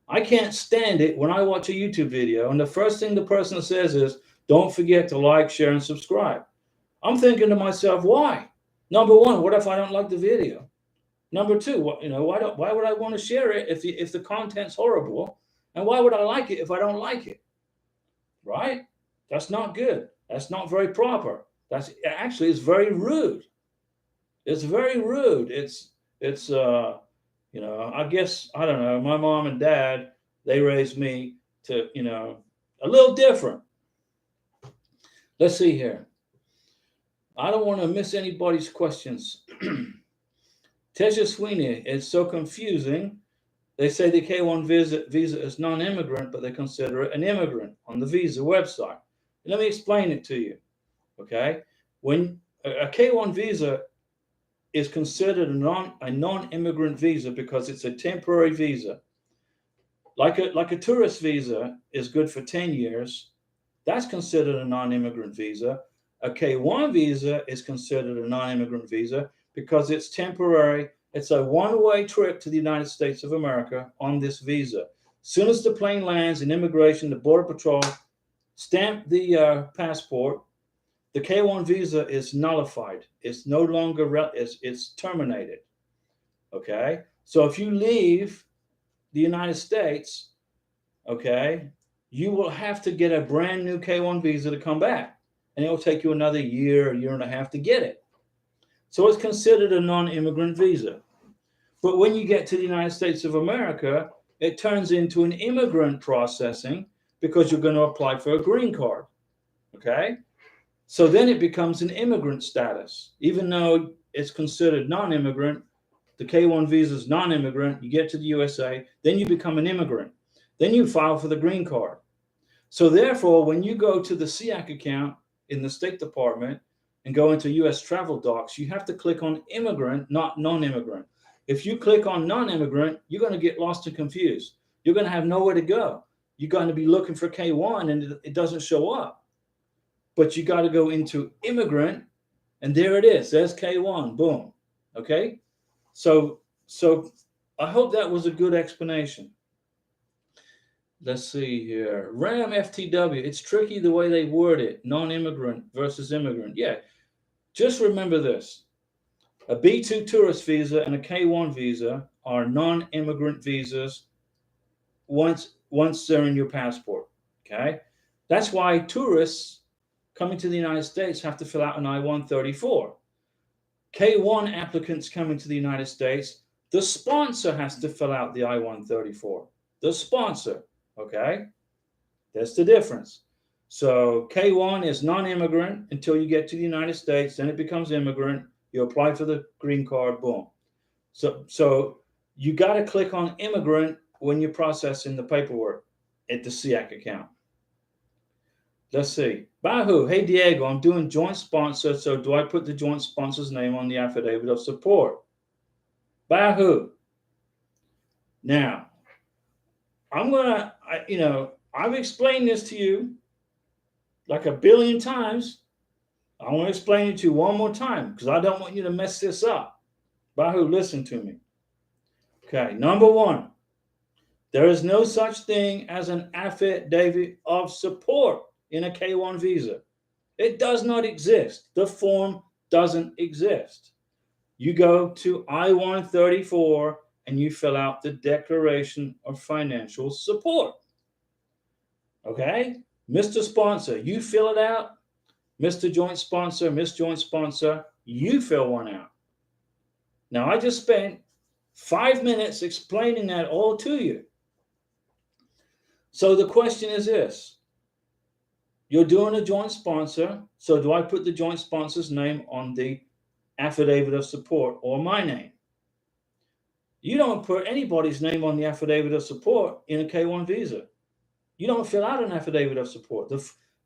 Speaker 1: I can't stand it when I watch a YouTube video and the first thing the person says is, don't forget to like, share, and subscribe. I'm thinking to myself, why? Number one, what if I don't like the video? Number two, why would I want to share it if the content's horrible? And why would I like it if I don't like it? Right? That's not good. That's not very proper. It's very rude. It's very rude. I guess, I don't know, my mom and dad, they raised me to, a little different. Let's see here. I don't want to miss anybody's questions. Teja Sweeney, it's so confusing. They say the K1 visa is non-immigrant, but they consider it an immigrant on the visa website. Let me explain it to you. Okay? When a K1 visa is considered a non-immigrant visa because it's a temporary visa. Like a tourist visa is good for 10 years. That's considered a non-immigrant visa. A K1 visa is considered a non-immigrant visa because it's temporary. It's a one-way trip to the United States of America on this visa. As soon as the plane lands in immigration, the Border Patrol stamp the passport, the K1 visa is nullified. It's no longer, it's terminated. Okay? So if you leave the United States, okay, you will have to get a brand new K1 visa to come back. And it will take you another year and a half to get it. So it's considered a non-immigrant visa. But when you get to the United States of America, it turns into an immigrant processing because you're going to apply for a green card. Okay? So then it becomes an immigrant status. Even though it's considered non-immigrant, the K1 visa is non-immigrant, you get to the USA, then you become an immigrant. Then you file for the green card. So therefore, when you go to the SEAC account in the State Department and go into US travel docs, you have to click on immigrant, not non-immigrant. If you click on non-immigrant, you're going to get lost and confused. You're going to have nowhere to go. You're going to be looking for K1 and it doesn't show up. But you got to go into immigrant and there it is. There's K1. Boom. Okay? So I hope that was a good explanation. Let's see here. RAM FTW. It's tricky the way they word it. Non-immigrant versus immigrant. Yeah. Just remember this. A B2 tourist visa and a K1 visa are non-immigrant visas once they're in your passport. Okay? That's why tourists coming to the United States have to fill out an I-134. K1 applicants coming to the United States, the sponsor has to fill out the I-134. The sponsor. Okay? That's the difference. So K1 is non-immigrant until you get to the United States, then it becomes immigrant. You apply for the green card, boom. So you got to click on immigrant when you're processing the paperwork at the SEAC account. Let's see. Bahu, hey Diego, I'm doing joint sponsor, so do I put the joint sponsor's name on the affidavit of support? Bahu. Now, I've explained this to you like a billion times. I want to explain it to you one more time because I don't want you to mess this up. Bahu, listen to me. Okay, number one, there is no such thing as an affidavit of support in a K1 visa. It does not exist. The form doesn't exist. You go to I-134 and you fill out the Declaration of Financial Support. Okay? Mr. Sponsor, you fill it out. Mr. Joint Sponsor, Miss Joint Sponsor, you fill one out. Now, I just spent 5 minutes explaining that all to you. So the question is this. You're doing a joint sponsor, so do I put the joint sponsor's name on the affidavit of support or my name. You don't put anybody's name on the affidavit of support in a K-1 visa. You don't fill out an affidavit of support.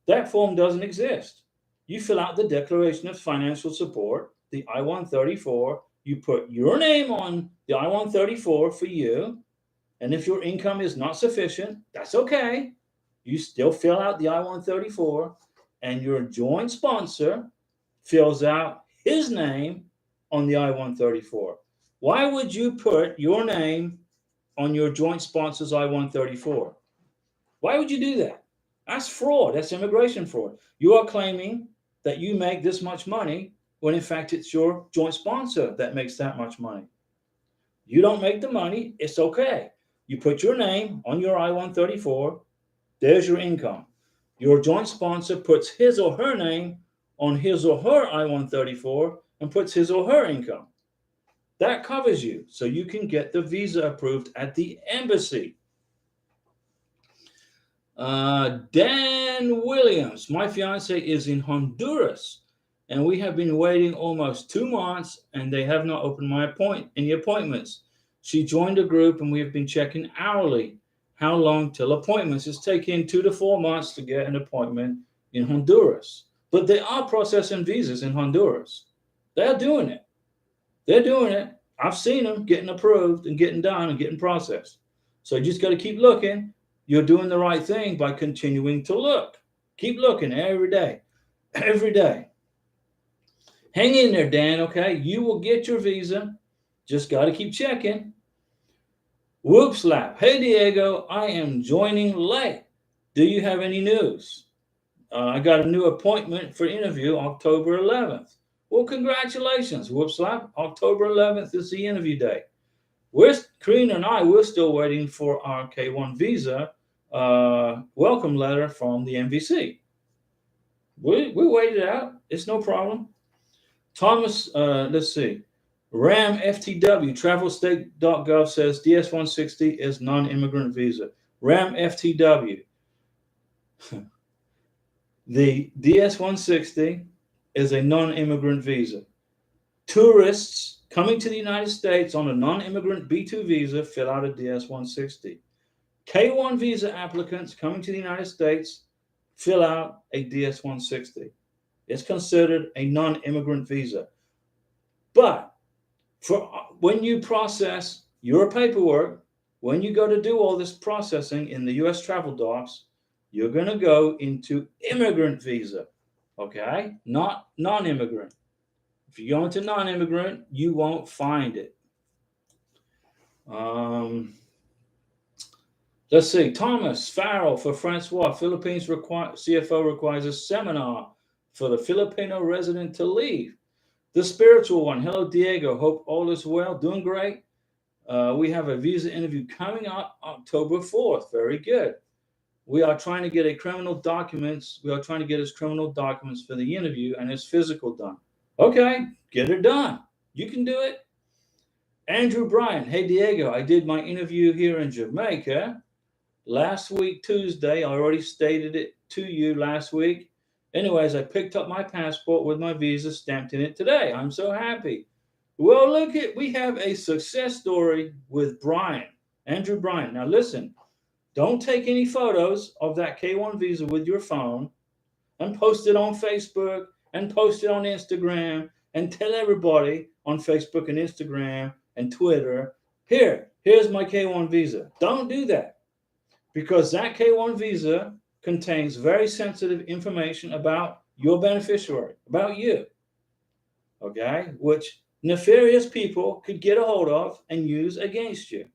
Speaker 1: That form doesn't exist. You fill out the Declaration of Financial Support, the I-134. You put your name on the I-134 for you. And if your income is not sufficient, that's okay. You still fill out the I-134, and your joint sponsor fills out his name on the I-134. Why would you put your name on your joint sponsor's I-134? Why would you do that? That's fraud. That's immigration fraud. You are claiming that you make this much money when in fact it's your joint sponsor that makes that much money. You don't make the money. It's okay. You put your name on your I-134. There's your income. Your joint sponsor puts his or her name on his or her I-134 and puts his or her income. That covers you, so you can get the visa approved at the embassy. Dan Williams, my fiance is in Honduras, and we have been waiting almost 2 months, and they have not opened any appointments. She joined a group, and we have been checking hourly how long till appointments. It's taking 2 to 4 months to get an appointment in Honduras. But they are processing visas in Honduras. They're doing it. They're doing it. I've seen them getting approved and getting done and getting processed. So you just got to keep looking. You're doing the right thing by continuing to look. Keep looking every day. Every day. Hang in there, Dan, okay? You will get your visa. Just got to keep checking. Whoop slap. Hey, Diego, I am joining late. Do you have any news? I got a new appointment for interview October 11th. Well, congratulations, whoop slap. October 11th is the interview day. Karina and I, we're still waiting for our K-1 visa welcome letter from the MVC. We waited out. It's no problem. Thomas, let's see. Ram FTW, travelstate.gov says DS-160 is non-immigrant visa. Ram FTW. The DS-160 is a non-immigrant visa. Tourists coming to the United States on a non-immigrant B2 visa fill out a DS-160. K-1 visa applicants coming to the United States fill out a DS-160. It's considered a non-immigrant visa. But when you process your paperwork, when you go to do all this processing in the U.S. travel docs, you're going to go into immigrant visa, okay? Not non-immigrant. If you go into non-immigrant, you won't find it. Let's see. Thomas Farrell for Francois. Philippines CFO requires a seminar for the Filipino resident to leave. The spiritual one. Hello, Diego. Hope all is well. Doing great. We have a visa interview coming up October 4th. Very good. We are trying to get his criminal documents for the interview and his physical done. Okay, get it done. You can do it. Andrew Bryan. Hey, Diego, I did my interview here in Jamaica last week, Tuesday. I already stated it to you last week. Anyways, I picked up my passport with my visa stamped in it today. I'm so happy. Well, we have a success story with Bryan, Andrew Bryan. Now, listen, don't take any photos of that K-1 visa with your phone and post it on Facebook and post it on Instagram and tell everybody on Facebook and Instagram and Twitter, here's my K-1 visa. Don't do that, because that K-1 visa contains very sensitive information about your beneficiary, about you, okay, which nefarious people could get a hold of and use against you.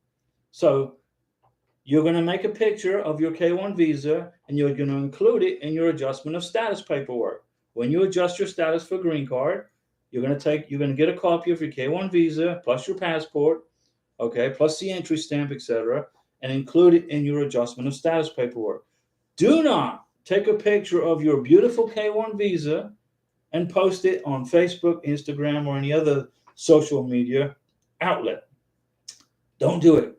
Speaker 1: So you're going to make a picture of your K-1 visa and you're going to include it in your adjustment of status paperwork. When you adjust your status for green card, you're going to get a copy of your K-1 visa plus your passport, okay, plus the entry stamp, etc., and include it in your adjustment of status paperwork. Do not take a picture of your beautiful K-1 visa and post it on Facebook, Instagram, or any other social media outlet. Don't do it.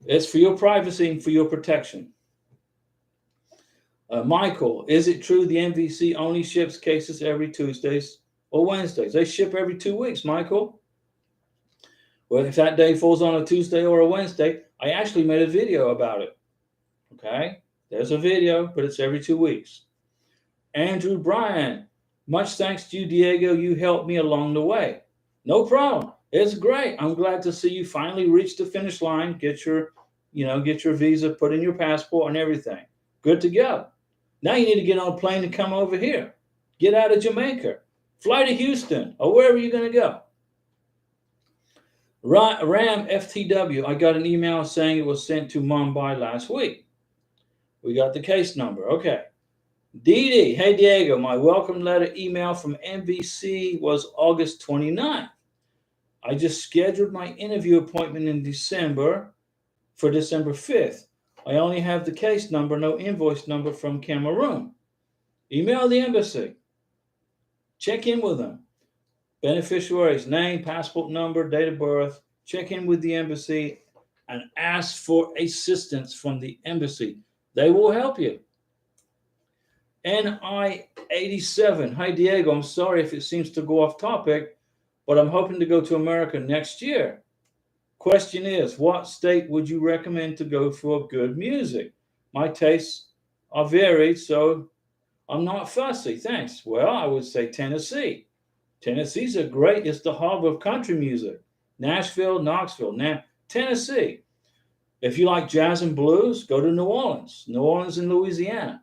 Speaker 1: It's for your privacy and for your protection. Michael, is it true the MVC only ships cases every Tuesdays? or Wednesdays. They ship every 2 weeks, Michael. Well, if that day falls on a Tuesday or a Wednesday, I actually made a video about it. Okay? There's a video, but it's every 2 weeks. Andrew Bryan, much thanks to you, Diego. You helped me along the way. No problem. It's great. I'm glad to see you finally reach the finish line, get your visa, put in your passport and everything. Good to go. Now you need to get on a plane and come over here. Get out of Jamaica. Fly to Houston or wherever you're going to go. Ram FTW, I got an email saying it was sent to Mumbai last week. We got the case number. Okay. Dee, hey Diego, my welcome letter email from NBC was August 29th. I just scheduled my interview appointment in December for December 5th. I only have the case number, no invoice number from Cameroon. Email the embassy. Check in with them. Beneficiary's name, passport number, date of birth. Check in with the embassy and ask for assistance from the embassy. They will help you. NI87. Hi, Diego. I'm sorry if it seems to go off topic, but I'm hoping to go to America next year. Question is, what state would you recommend to go for good music? My tastes are varied, so I'm not fussy. Thanks. Well, I would say Tennessee. Tennessee's it's the hub of country music. Nashville, Knoxville. Tennessee. If you like jazz and blues, go to New Orleans. New Orleans in Louisiana.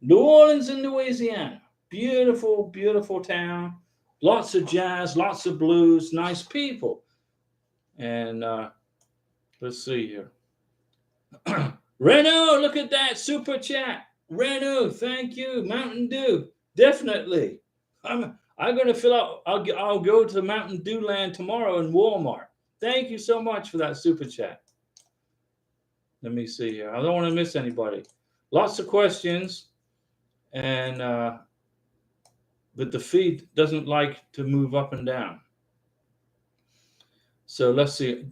Speaker 1: New Orleans in Louisiana. Beautiful, beautiful town. Lots of jazz, lots of blues, nice people. And let's see here. Reno, look at that super chat. Reno, thank you. Mountain Dew, definitely. I'm going to fill out. I'll go to Mountain Dew Land tomorrow in Walmart. Thank you so much for that super chat. Let me see here. I don't want to miss anybody. Lots of questions, and but the feed doesn't like to move up and down. So let's see.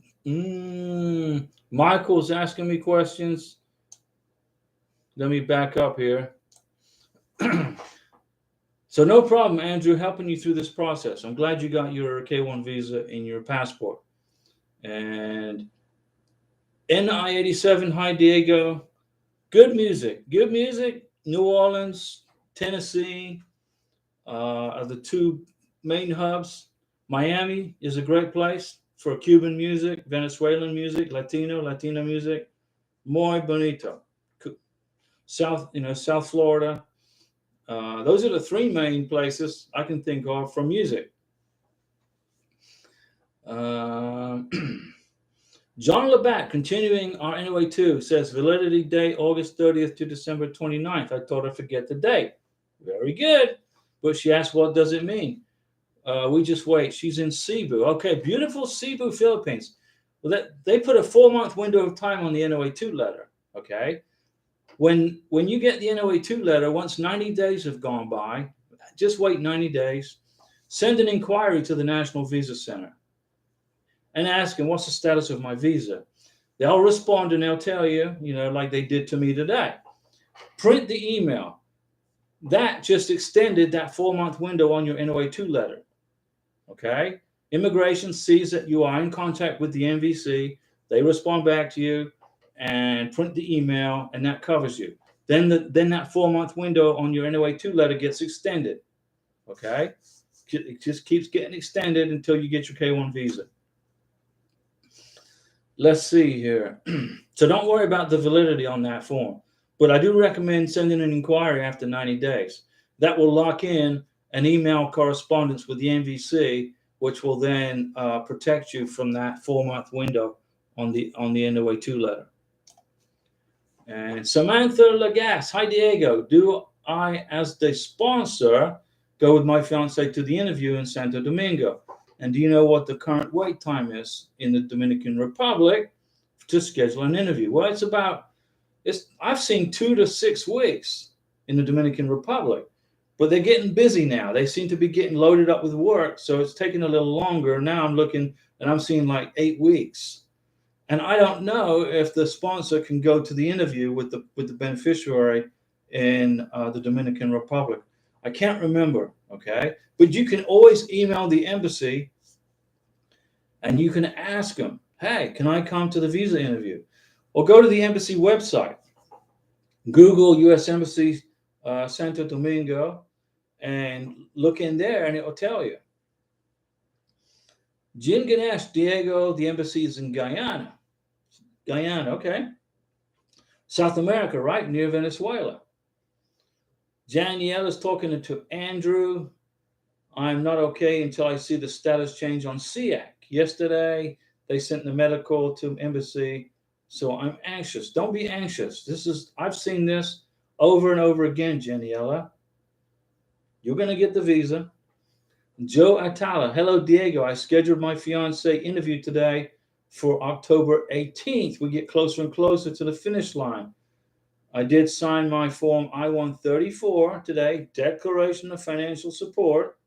Speaker 1: Michael's asking me questions. Let me back up here. So no problem, Andrew, helping you through this process. I'm glad you got your K1 visa in your passport. And NI87, hi, Diego. Good music. New Orleans, Tennessee are the two main hubs. Miami is a great place for Cuban music, Venezuelan music, Latino music. Muy bonito. South Florida. Those are the three main places I can think of for music. John Labatt, continuing our NOA2, says validity date August 30th to December 29th. I told her forget the date. Very good. But she asked, what does it mean? We just wait. She's in Cebu. Okay, beautiful Cebu, Philippines. Well, they put a 4-month window of time on the NOA2 letter. Okay. When you get the NOA2 letter, once 90 days have gone by, just wait 90 days. Send an inquiry to the National Visa Center and ask them, what's the status of my visa? They'll respond and they'll tell you, like they did to me today. Print the email. That just extended that 4-month window on your NOA2 letter. Okay? Immigration sees that you are in contact with the NVC. They respond back to you and print the email, and that covers you. Then that 4-month window on your NOA2 letter gets extended. Okay? It just keeps getting extended until you get your K1 visa. Let's see here. So don't worry about the validity on that form. But I do recommend sending an inquiry after 90 days. That will lock in an email correspondence with the NVC, which will then protect you from that 4-month window on the NOA2 letter. And Samantha Lagasse, hi Diego. Do I, as the sponsor, go with my fiance to the interview in Santo Domingo? And do you know what the current wait time is in the Dominican Republic to schedule an interview? Well, I've seen 2 to 6 weeks in the Dominican Republic, but they're getting busy now. They seem to be getting loaded up with work, so it's taking a little longer. Now I'm looking and I'm seeing like 8 weeks. And I don't know if the sponsor can go to the interview with the beneficiary in the Dominican Republic. I can't remember, okay? But you can always email the embassy and you can ask them, hey, can I come to the visa interview? Or go to the embassy website, Google U.S. Embassy Santo Domingo, and look in there and it will tell you. Jin Ganesh, Diego, the embassy is in Guyana. Guyana, okay. South America, right? Near Venezuela. Danielle is talking to Andrew. I'm not okay until I see the status change on SEAC. Yesterday, they sent the medical to embassy, so I'm anxious. Don't be anxious. I've seen this over and over again, Janiela. You're going to get the visa. Joe Atala, hello, Diego. I scheduled my fiance interview today for October 18th. We get closer and closer to the finish line. I did sign my form I-134 today, Declaration of Financial Support.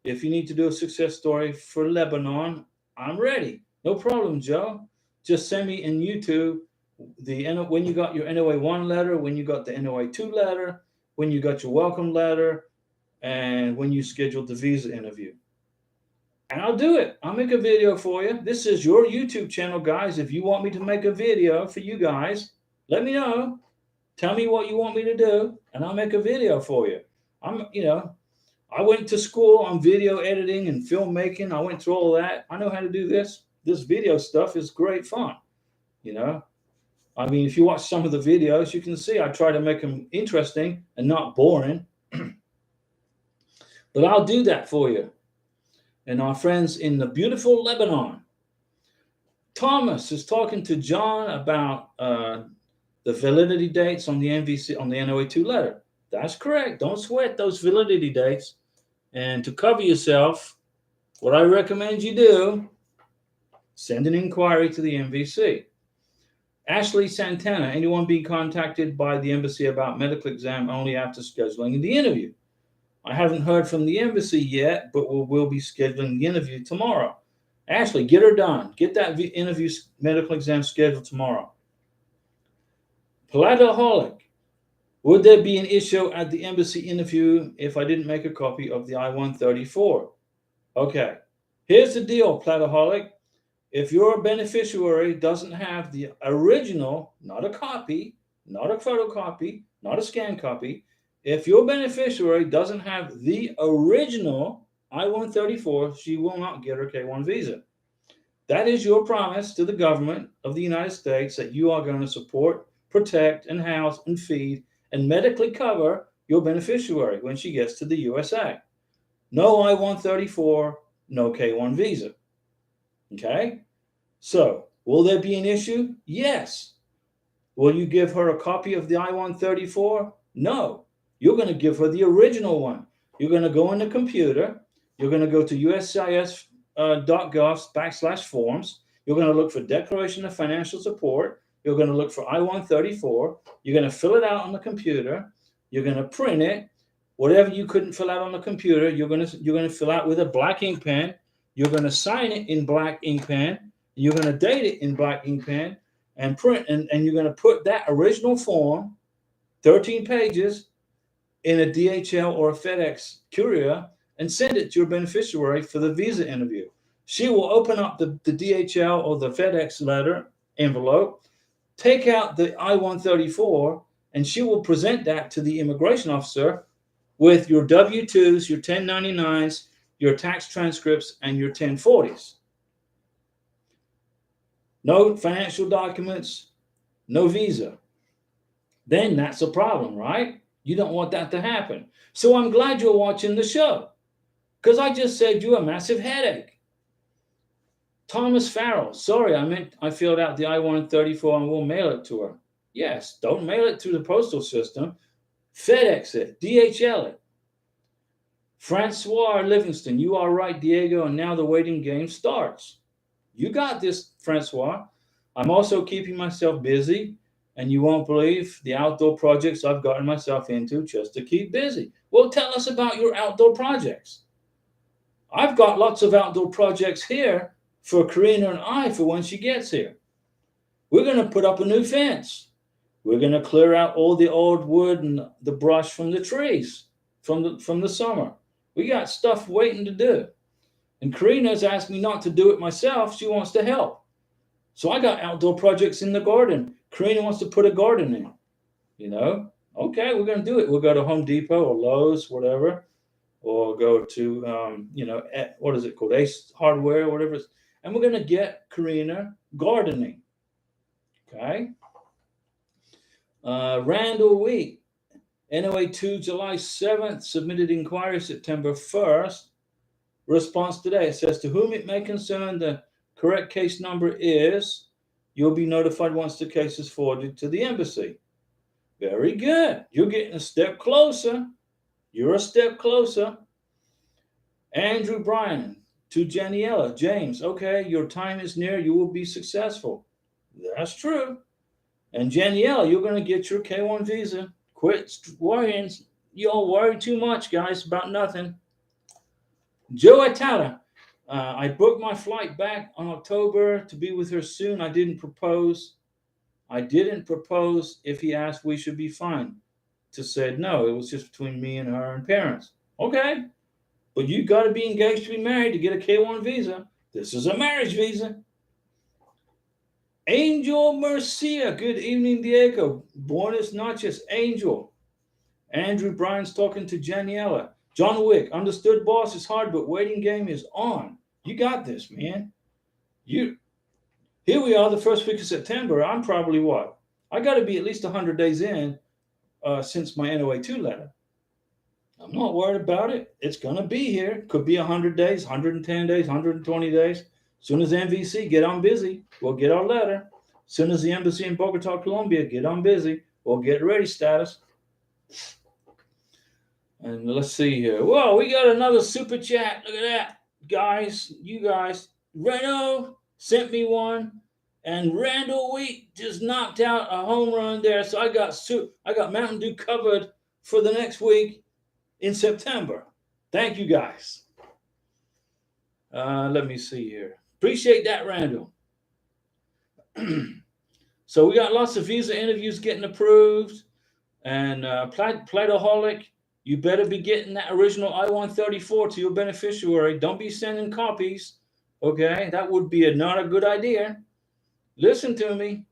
Speaker 1: If you need to do a success story for Lebanon, I'm ready. No problem, Joe. Just send me in YouTube when you got your NOA 1 letter, when you got the NOA 2 letter, when you got your welcome letter, and when you scheduled the visa interview. And I'll do it. I'll make a video for you. This is your YouTube channel, guys. If you want me to make a video for you guys, let me know. Tell me what you want me to do, and I'll make a video for you. I went to school on video editing and filmmaking. I went through all that. I know how to do this. This video stuff is great fun. If you watch some of the videos, you can see I try to make them interesting and not boring. But I'll do that for you. And our friends in the beautiful Lebanon. Thomas is talking to John about the validity dates on the NVC, on the NOA2 letter. That's correct. Don't sweat those validity dates. And to cover yourself, what I recommend you do, send an inquiry to the MVC. Ashley Santana, anyone being contacted by the embassy about medical exam only after scheduling the interview? I haven't heard from the embassy yet, but we'll be scheduling the interview tomorrow. Ashley, get her done. Get that interview medical exam scheduled tomorrow. Plataholic, would there be an issue at the embassy interview if I didn't make a copy of the I-134? Okay, here's the deal, Plataholic. If your beneficiary doesn't have the original, not a copy, not a photocopy, not a scan copy, if your beneficiary doesn't have the original I-134, she will not get her K-1 visa. That is your promise to the government of the United States that you are going to support, protect, and house, and feed, and medically cover your beneficiary when she gets to the USA. No I-134, no K-1 visa. Okay? So, will there be an issue? Yes. Will you give her a copy of the I-134? No. You're going to give her the original one. You're going to go in the computer. You're going to go to USCIS.gov/forms. You're going to look for Declaration of Financial Support. You're going to look for I-134. You're going to fill it out on the computer. You're going to print it. Whatever you couldn't fill out on the computer, you're going to fill out with a black ink pen. You're going to sign it in black ink pen. You're going to date it in black ink pen and print, and you're going to put that original form, 13 pages, in a DHL or a FedEx courier and send it to your beneficiary for the visa interview. She will open up the DHL or the FedEx letter envelope, take out the I-134, and she will present that to the immigration officer with your W-2s, your 1099s, your tax transcripts, and your 1040s. No financial documents, no visa. Then that's a problem, right? You don't want that to happen. So I'm glad you're watching the show, because I just saved you a massive headache. Thomas Farrell, sorry, I filled out the I-134 and we'll mail it to her. Yes, don't mail it through the postal system. FedEx it, DHL it. Francois Livingston, you are right, Diego, and now the waiting game starts. You got this, Francois. I'm also keeping myself busy, and you won't believe the outdoor projects I've gotten myself into just to keep busy. Well, tell us about your outdoor projects. I've got lots of outdoor projects here for Karina and I for when she gets here. We're going to put up a new fence. We're going to clear out all the old wood and the brush from the trees from the summer. We got stuff waiting to do. And Karina's asked me not to do it myself. She wants to help. So I got outdoor projects in the garden. Karina wants to put a garden in, you know. Okay, we're going to do it. We'll go to Home Depot or Lowe's, whatever, or go to, what is it called? Ace Hardware, whatever. And we're going to get Karina gardening. Okay. Randall Wheat, NOA2, July 7th, submitted inquiry September 1st. Response today. It says, to whom it may concern, the correct case number is, you'll be notified once the case is forwarded to the embassy. Very good. You're getting a step closer. You're a step closer. Andrew Bryan to Janiela. James, okay, your time is near. You will be successful. That's true. And Janiela, you're going to get your K1 visa. Quit worrying. You all worry too much, guys, about nothing. Joe Atala, I booked my flight back on October to be with her soon. I didn't propose. If he asked, we should be fine. To said no, it was just between me and her and parents. Okay, but you got to be engaged to be married to get a K1 visa. This is a marriage visa. Angel Mercia, good evening, Diego. Buenas noches, Angel. Andrew Bryan's talking to Janiela. John Wick, understood, boss. It's hard, but waiting game is on. You got this, man. Here we are, the first week of September. I'm probably what? I got to be at least 100 days in since my NOA2 letter. I'm not worried about it. It's going to be here. Could be 100 days, 110 days, 120 days. As soon as MVC, get on busy. We'll get our letter. As soon as the embassy in Bogota, Colombia, get on busy. We'll get ready status. And let's see here. Whoa, we got another super chat. Look at that. Guys, you guys. Reno sent me one. And Randall Wheat just knocked out a home run there. So I got Mountain Dew covered for the next week in September. Thank you, guys. Let me see here. Appreciate that, Randall. So we got lots of visa interviews getting approved. And Platoholic, you better be getting that original I-134 to your beneficiary. Don't be sending copies. Okay, that would be not a good idea. Listen to me.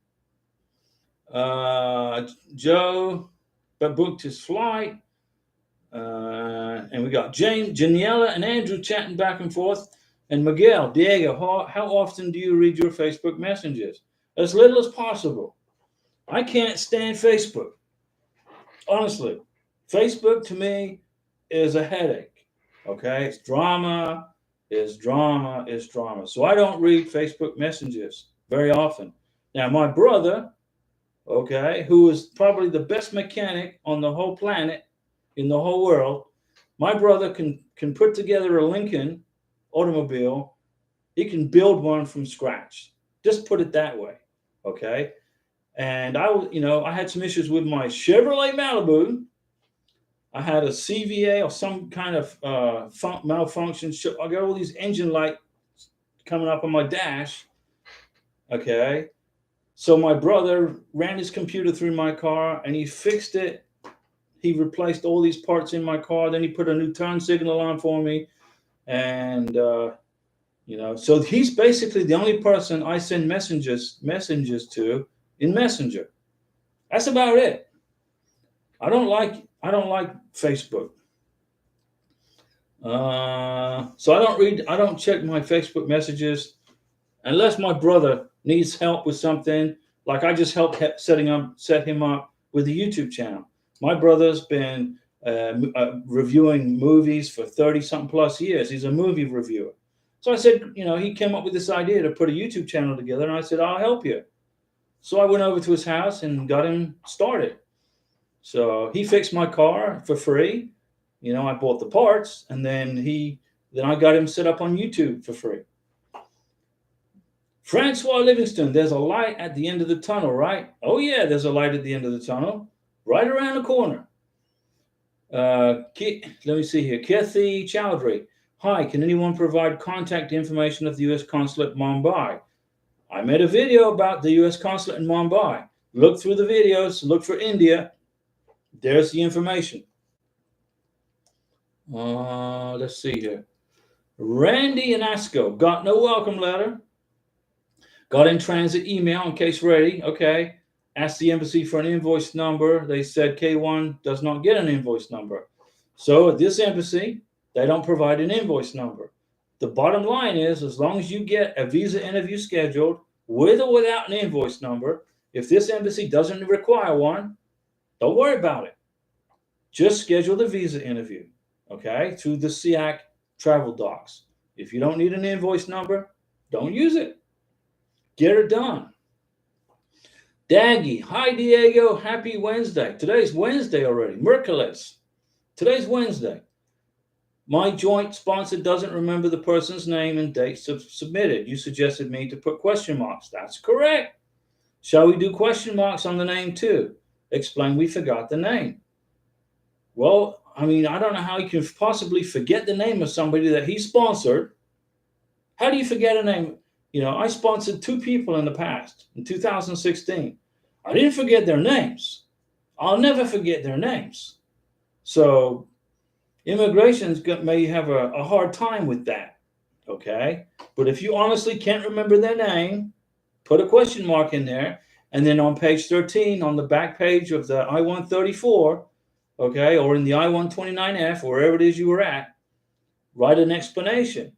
Speaker 1: Joe booked his flight. And we got James, Janiela, and Andrew chatting back and forth. And Miguel, Diego, how often do you read your Facebook messages? As little as possible. I can't stand Facebook. Honestly, Facebook to me is a headache. Okay, it's drama. So I don't read Facebook messages very often. Now, my brother, okay, who is probably the best mechanic on the whole planet, in the whole world, my brother can put together a Lincoln automobile. He can build one from scratch. Just put it that way, okay? And I had some issues with my Chevrolet Malibu. I had a CVA or some kind of malfunction. I got all these engine lights coming up on my dash. Okay. So my brother ran his computer through my car and he fixed it. He replaced all these parts in my car. Then he put a new turn signal on for me. And, so he's basically the only person I send messages to in Messenger. That's about it. I don't like Facebook. So I don't check my Facebook messages unless my brother needs help with something. Like I just helped set him up with the YouTube channel. My brother's been reviewing movies for 30-something plus years. He's a movie reviewer. So I said, he came up with this idea to put a YouTube channel together, and I said, I'll help you. So I went over to his house and got him started. So he fixed my car for free. I bought the parts, and then I got him set up on YouTube for free. Francois Livingston, there's a light at the end of the tunnel, right? Oh yeah, there's a light at the end of the tunnel, right around the corner. Let me see here. Kathy Chowdhury. Hi, can anyone provide contact information of the U.S. Consulate Mumbai? I made a video about the U.S. Consulate in Mumbai. Look through the videos. Look for India. There's the information. Let's see here. Randy and Asco got no welcome letter. Got in transit email in case ready. Okay. Asked the embassy for an invoice number. They said K1 does not get an invoice number. So at this embassy, they don't provide an invoice number. The bottom line is, as long as you get a visa interview scheduled with or without an invoice number, if this embassy doesn't require one, don't worry about it. Just schedule the visa interview, okay, through the SEAC travel docs. If you don't need an invoice number, don't use it. Get it done. Daggy, hi Diego, happy Wednesday. Today's Wednesday already. Merciless. Today's Wednesday. My joint sponsor doesn't remember the person's name and dates submitted. You suggested me to put question marks. That's correct. Shall we do question marks on the name too? Explain we forgot the name. Well, I mean, I don't know how you can possibly forget the name of somebody that he sponsored. How do you forget a name? You know, I sponsored 2 people in the past, in 2016. I didn't forget their names. I'll never forget their names. So immigration may have a hard time with that, okay? But if you honestly can't remember their name, put a question mark in there. And then on page 13, on the back page of the I-134, okay, or in the I-129F, wherever it is you were at, write an explanation.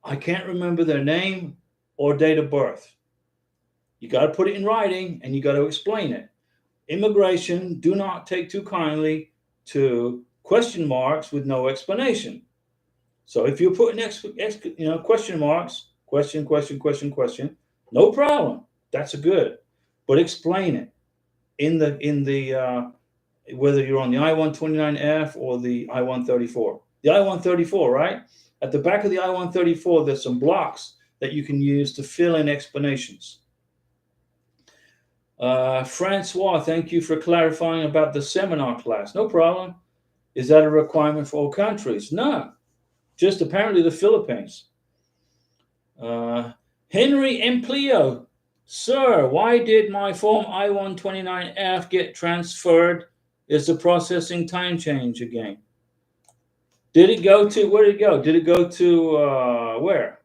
Speaker 1: I can't remember their name or date of birth. You got to put it in writing and you got to explain it. Immigration do not take too kindly to question marks with no explanation. So if you're putting question marks, question, no problem. That's good, but explain it in the whether you're on the I-129F or the I-134. The I-134, right? At the back of the I-134, there's some blocks that you can use to fill in explanations. Francois, thank you for clarifying about the seminar class. No problem. Is that a requirement for all countries? No, just apparently the Philippines. Henry Emplio, sir, why did my form I-129F get transferred? Is the processing time change again? Where did it go? Did it go to where?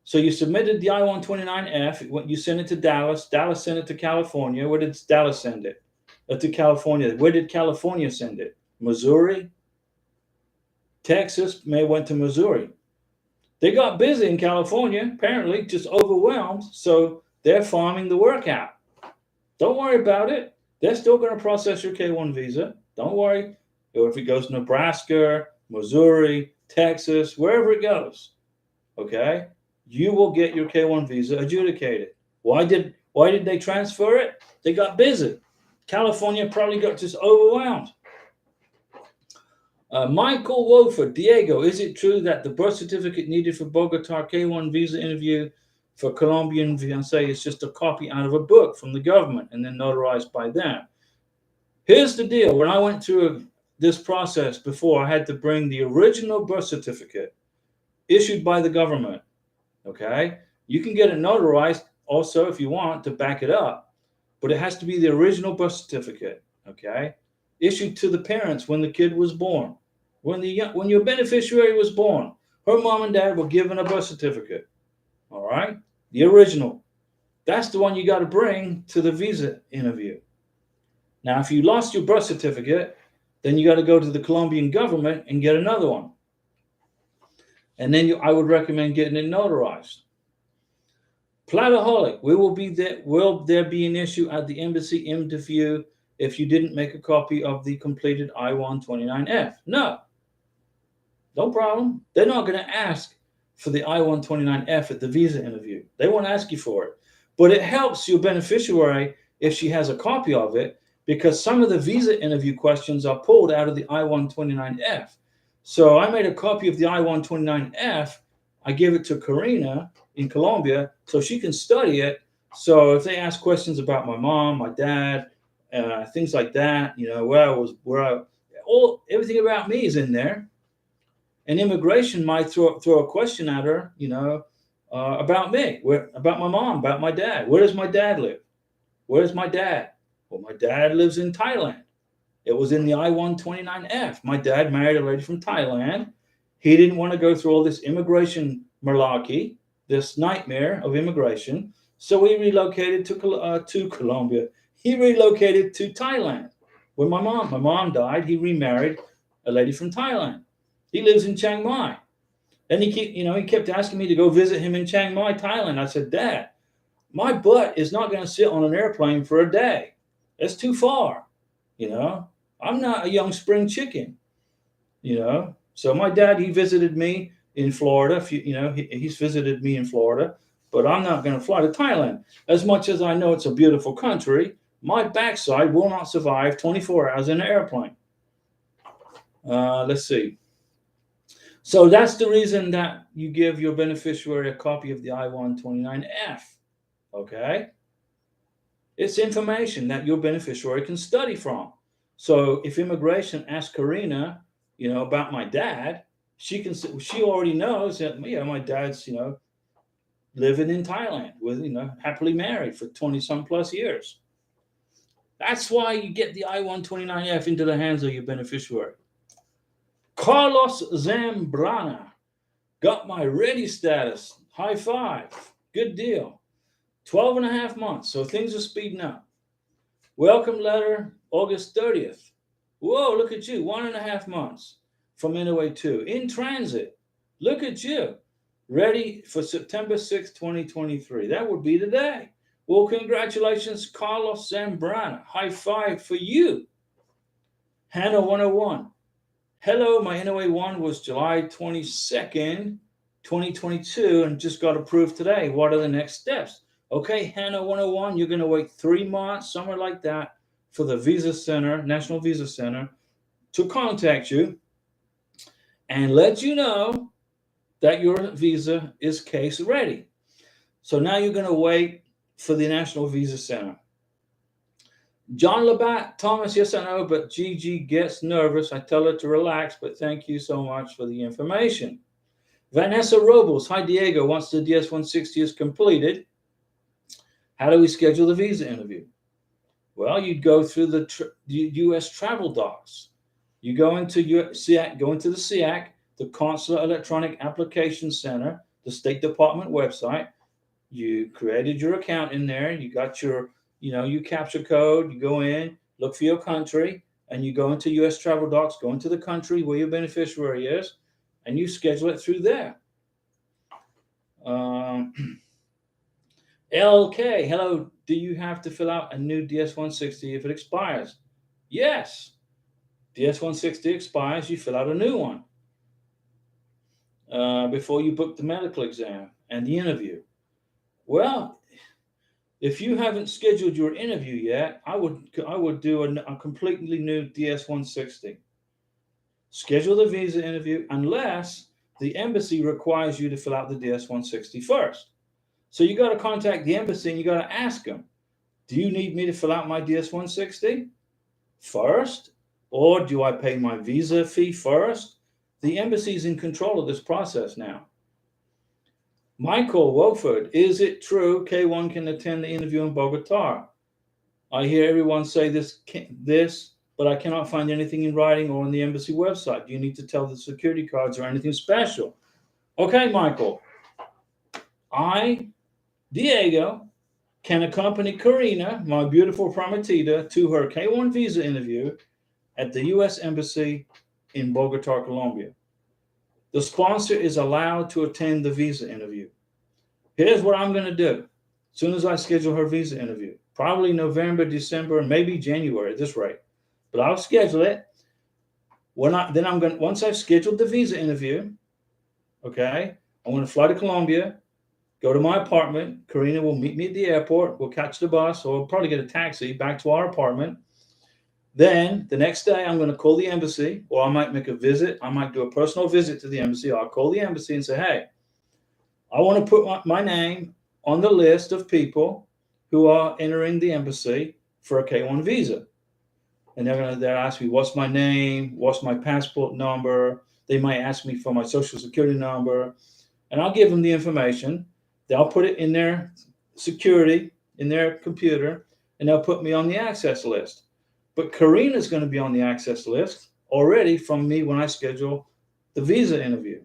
Speaker 1: So you submitted the I-129F. You sent it to Dallas. Dallas sent it to California. Where did Dallas send it? To California. Where did California send it? Missouri? Texas may have went to Missouri. They got busy in California, apparently, just overwhelmed. So they're farming the work out. Don't worry about it. They're still going to process your K1 visa. Don't worry. Or if it goes to Nebraska, Missouri, Texas, wherever it goes, okay, you will get your K1 visa adjudicated. Why did they transfer it? They got busy. California probably got just overwhelmed. Michael Wofer, Diego, is it true that the birth certificate needed for Bogota K1 visa interview for Colombian fiancé is just a copy out of a book from the government and then notarized by them? Here's the deal. When I went through this process before, I had to bring the original birth certificate issued by the government. Okay, you can get it notarized also if you want to back it up, but it has to be the original birth certificate. Okay, issued to the parents when the kid was born, when your beneficiary was born. Her mom and dad were given a birth certificate. All right, the original. That's the one you got to bring to the visa interview. Now, if you lost your birth certificate, then you got to go to the Colombian government and get another one. And then I would recommend getting it notarized. Plataholic, will there be an issue at the embassy interview if you didn't make a copy of the completed I-129F? No problem. They're not going to ask for the I-129F at the visa interview. They won't ask you for it. But it helps your beneficiary if she has a copy of it, because some of the visa interview questions are pulled out of the I-129F. So I made a copy of the I-129F. I give it to Karina in Colombia so she can study it. So if they ask questions about my mom, my dad, things like that, everything about me is in there. And immigration might throw a question at her, about me, about my mom, about my dad. Where does my dad live? Where's my dad? Well, my dad lives in Thailand. It was in the I-129F. My dad married a lady from Thailand. He didn't want to go through all this immigration malarkey, this nightmare of immigration. So he relocated to Colombia. He relocated to Thailand. When my mom died, he remarried a lady from Thailand. He lives in Chiang Mai. And he kept asking me to go visit him in Chiang Mai, Thailand. I said, Dad, my butt is not going to sit on an airplane for a day. It's too far. You know, I'm not a young spring chicken. So my dad, he visited me in Florida. He's visited me in Florida, but I'm not going to fly to Thailand. As much as I know it's a beautiful country, my backside will not survive 24 hours in an airplane. Let's see. So that's the reason that you give your beneficiary a copy of the I-129F. Okay? It's information that your beneficiary can study from. So if immigration asks Karina, about my dad, she already knows that my dad's living in Thailand with happily married for 20 some plus years. That's why you get the I-129F into the hands of your beneficiary. Carlos Zambrana got my ready status. High five. Good deal. 12 and a half months. So things are speeding up. Welcome letter, August 30th. Whoa, look at you. 1.5 months from NOA 2. In transit. Look at you. Ready for September 6th, 2023. That would be today. Well, congratulations, Carlos Zambrana. High five for you. Hannah 101. Hello, my NOA 1 was July 22nd, 2022, and just got approved today. What are the next steps? Okay, Hannah 101, you're going to wait 3 months, somewhere like that, for the Visa Center, National Visa Center, to contact you and let you know that your visa is case ready. So now you're going to wait for the National Visa Center. John Labatt, Thomas, yes, I know, but Gigi gets nervous. I tell her to relax, but thank you so much for the information. Vanessa Robles, hi, Diego. Once the DS-160 is completed, how do we schedule the visa interview? Well, you'd go through the U.S. travel docs. You go into the SEAC, the Consular Electronic Application Center, the State Department website. You created your account in there. You got your you capture code, you go in, look for your country, and you go into U.S. travel docs, go into the country where your beneficiary is, and you schedule it through there. LK, hello, do you have to fill out a new DS-160 if it expires? Yes. DS-160 expires, you fill out a new one before you book the medical exam and the interview. Well, if you haven't scheduled your interview yet, I would do a completely new DS-160. Schedule the visa interview unless the embassy requires you to fill out the DS-160 first. So you got to contact the embassy and you got to ask them, do you need me to fill out my DS-160 first? Or do I pay my visa fee first? The embassy is in control of this process now. Michael Wofford, is it true K1 can attend the interview in Bogota? I hear everyone say this, but I cannot find anything in writing or on the embassy website. Do you need to tell the security cards or anything special? Okay, Michael. I, Diego, can accompany Karina, my beautiful prometida, to her K1 visa interview at the U.S. Embassy in Bogota, Colombia. The sponsor is allowed to attend the visa interview. Here's what I'm going to do. As soon as I schedule her visa interview, probably November, December, maybe January at this rate, but I'll schedule it. Once I've scheduled the visa interview, okay, I'm going to fly to Colombia, go to my apartment. Karina will meet me at the airport. We'll catch the bus or we'll probably get a taxi back to our apartment. Then the next day, I'm going to call the embassy, or I might make a visit. I might do a personal visit to the embassy. I'll call the embassy and say, hey, I want to put my name on the list of people who are entering the embassy for a K1 visa. And they'll ask me, what's my name? What's my passport number? They might ask me for my social security number. And I'll give them the information. They'll put it in their security, in their computer, and they'll put me on the access list. But Karina's going to be on the access list already from me when I schedule the visa interview.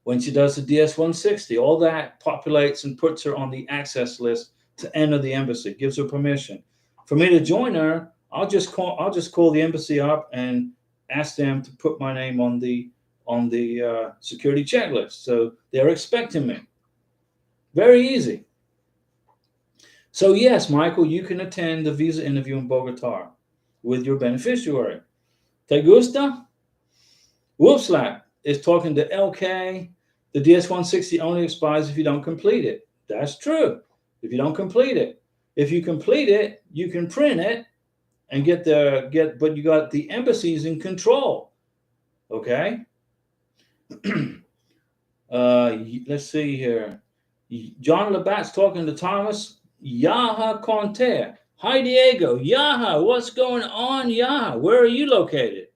Speaker 1: When she does the DS-160, all that populates and puts her on the access list to enter the embassy, gives her permission. For me to join her, I'll just call the embassy up and ask them to put my name on the security checklist. So they're expecting me. Very easy. So yes, Michael, you can attend the visa interview in Bogota with your beneficiary. ¿Te gusta? Whoopslap is talking to LK. The DS-160 only expires if you don't complete it. That's true. If you don't complete it. If you complete it, you can print it and but you got the embassies in control. Okay? Let's see here. John Labatt's talking to Thomas. Yaha Conte. Hi, Diego. Yaha, what's going on, Yaha? Where are you located?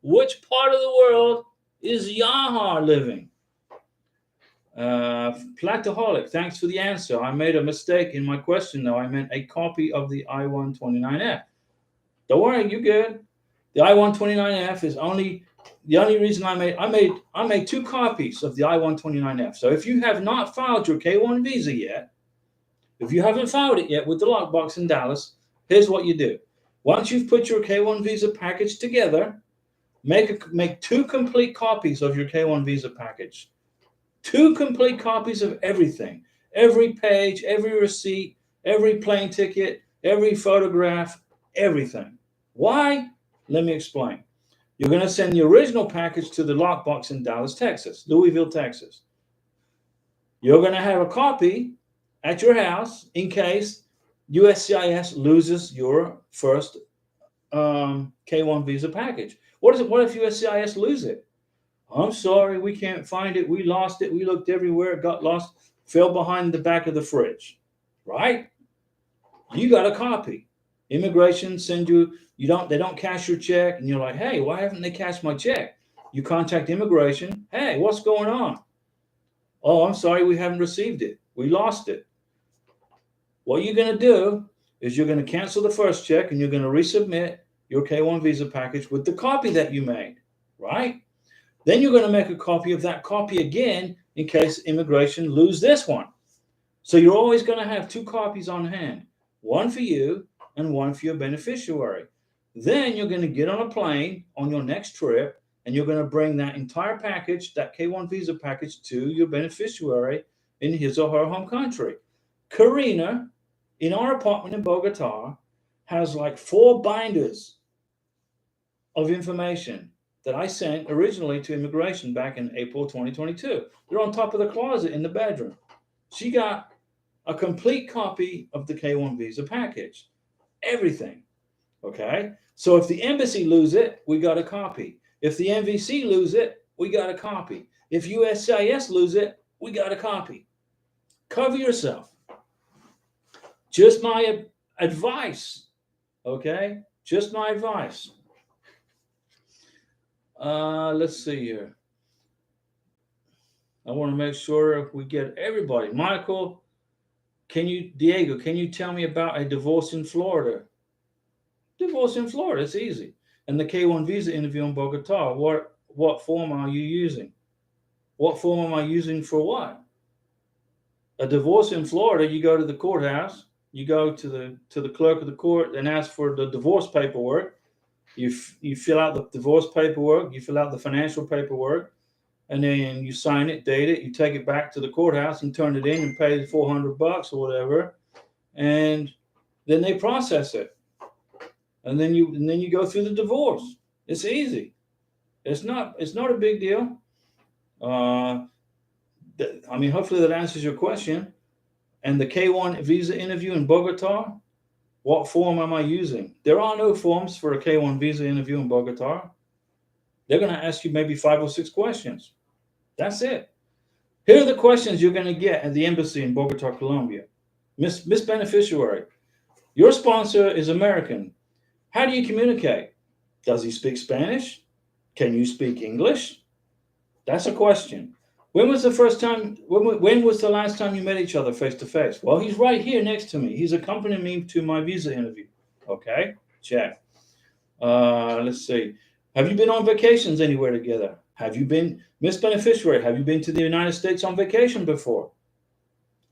Speaker 1: Which part of the world is Yaha living? Plataholic, thanks for the answer. I made a mistake in my question, though. I meant a copy of the I-129F. Don't worry, you're good. The I-129F is the only reason I made 2 copies of the I-129F. So if you have not filed your K-1 visa yet, if you haven't filed it yet with the lockbox in Dallas, here's what you do. Once you've put your K-1 visa package together, make 2 complete copies of your K-1 visa package. 2 complete copies of everything. Every page, every receipt, every plane ticket, every photograph, everything. Why? Let me explain. You're going to send the original package to the lockbox in Dallas, Texas, Louisville, Texas. You're going to have a copy at your house in case USCIS loses your first K-1 visa package. What if USCIS lose it? I'm sorry, we can't find it. We lost it. We looked everywhere. It got lost, fell behind the back of the fridge, right? You got a copy. Immigration send you, they don't cash your check, and you're like, hey, why haven't they cashed my check? You contact immigration. Hey, what's going on? Oh, I'm sorry, we haven't received it. We lost it. What you're going to do is you're going to cancel the first check and you're going to resubmit your K-1 visa package with the copy that you made, right? Then you're going to make a copy of that copy again in case immigration lose this one. So you're always going to have 2 copies on hand, one for you and one for your beneficiary. Then you're going to get on a plane on your next trip and you're going to bring that entire package, that K-1 visa package, to your beneficiary in his or her home country. Karina, in our apartment in Bogota, has like 4 binders of information that I sent originally to immigration back in April 2022. They're on top of the closet in the bedroom. She got a complete copy of the K-1 visa package. Everything. Okay? So if the embassy lose it, we got a copy. If the MVC lose it, we got a copy. If USCIS lose it, we got a copy. Cover yourself. Just my advice. Okay? Just my advice. Let's see here. I want to make sure we get everybody. Michael, Diego, can you tell me about a divorce in Florida? Divorce in Florida, it's easy. And the K-1 visa interview in Bogota, what form are you using? What form am I using for what? A divorce in Florida, you go to the courthouse, you go to the clerk of the court and ask for the divorce paperwork. You fill out the divorce paperwork, you fill out the financial paperwork, and then you sign it, date it, you take it back to the courthouse and turn it in and pay the $400 or whatever, and then they process it. And then you go through the divorce. It's easy. It's not a big deal. Hopefully that answers your question. And the K-1 visa interview in Bogota, what form am I using? There are no forms for a K-1 visa interview in Bogota. They're going to ask you maybe 5 or 6 questions. That's it. Here are the questions you're going to get at the embassy in Bogota, Colombia. Miss Beneficiary, your sponsor is American. How do you communicate? Does he speak Spanish? Can you speak English? That's a question. When was the last time you met each other face to face? Well, he's right here next to me. He's accompanying me to my visa interview. Okay. Check. Let's see. Have you been on vacations anywhere together? Have you been, Miss Beneficiary, have you been to the United States on vacation before?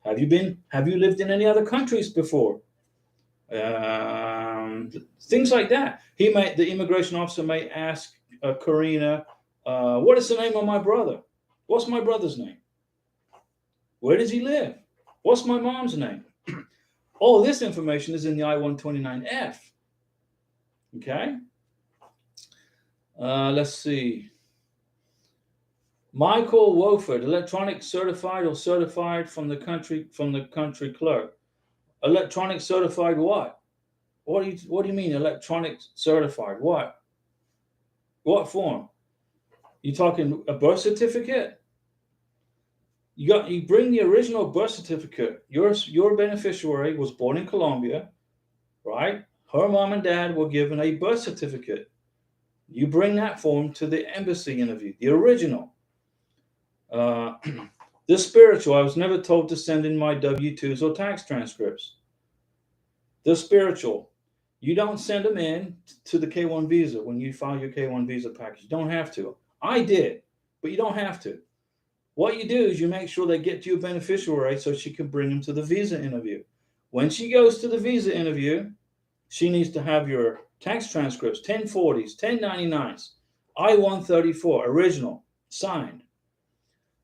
Speaker 1: Have you lived in any other countries before? Things like that. The immigration officer may ask Karina, what is the name of my brother? What's my brother's name? Where does he live? What's my mom's name? All this information is in the I-129F. Okay. Let's see. Michael Wofford, electronic certified or certified from the country clerk. Electronic certified what? What do you mean electronic certified? What? What form? You talking a birth certificate? You bring the original birth certificate. Your beneficiary was born in Colombia, right? Her mom and dad were given a birth certificate. You bring that form to the embassy interview, the original. The spiritual, I was never told to send in my W-2s or tax transcripts. The spiritual, you don't send them in to the K-1 visa when you file your K-1 visa package. You don't have to. I did, but you don't have to. What you do is you make sure they get to your beneficiary so she can bring them to the visa interview. When she goes to the visa interview, she needs to have your tax transcripts, 1040s, 1099s, I-134, original, signed.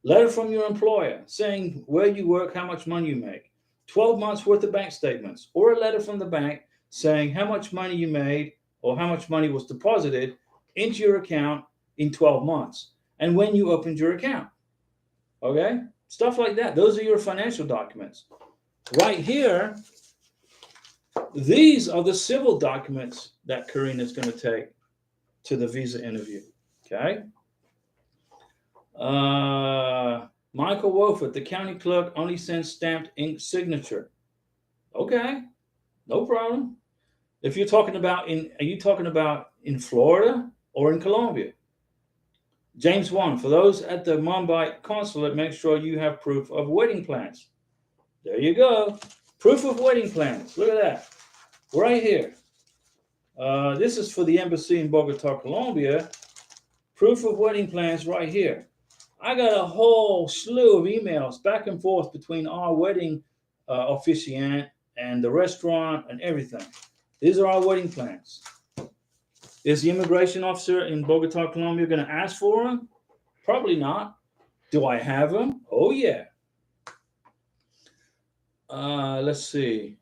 Speaker 1: Letter from your employer saying where you work, how much money you make, 12 months worth of bank statements, or a letter from the bank saying how much money you made or how much money was deposited into your account in 12 months and when you opened your account. Okay? Stuff like that. Those are your financial documents. Right here, these are the civil documents that Karina is going to take to the visa interview. Okay? Michael Wofford, the county clerk only sends stamped ink signature. Okay, no problem. If you're talking about are you talking about in Florida or in Colombia? James 1, for those at the Mumbai consulate, make sure you have proof of wedding plans. There you go. Proof of wedding plans. Look at that. Right here. This is for the embassy in Bogota, Colombia. Proof of wedding plans right here. I got a whole slew of emails back and forth between our wedding officiant and the restaurant and everything. These are our wedding plans. Is the immigration officer in Bogota, Colombia going to ask for them? Probably not. Do I have them? Oh, yeah. Let's see.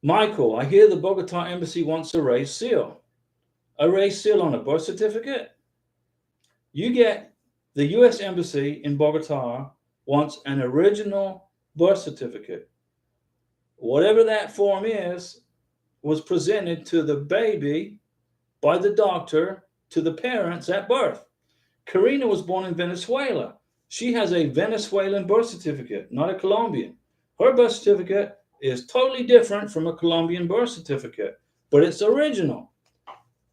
Speaker 1: Michael, I hear the Bogota embassy wants a raised seal. A raised seal on a birth certificate? You get the U.S. Embassy in Bogota wants an original birth certificate. Whatever that form is, was presented to the baby by the doctor to the parents at birth. Karina was born in Venezuela. She has a Venezuelan birth certificate, not a Colombian. Her birth certificate is totally different from a Colombian birth certificate, but it's original.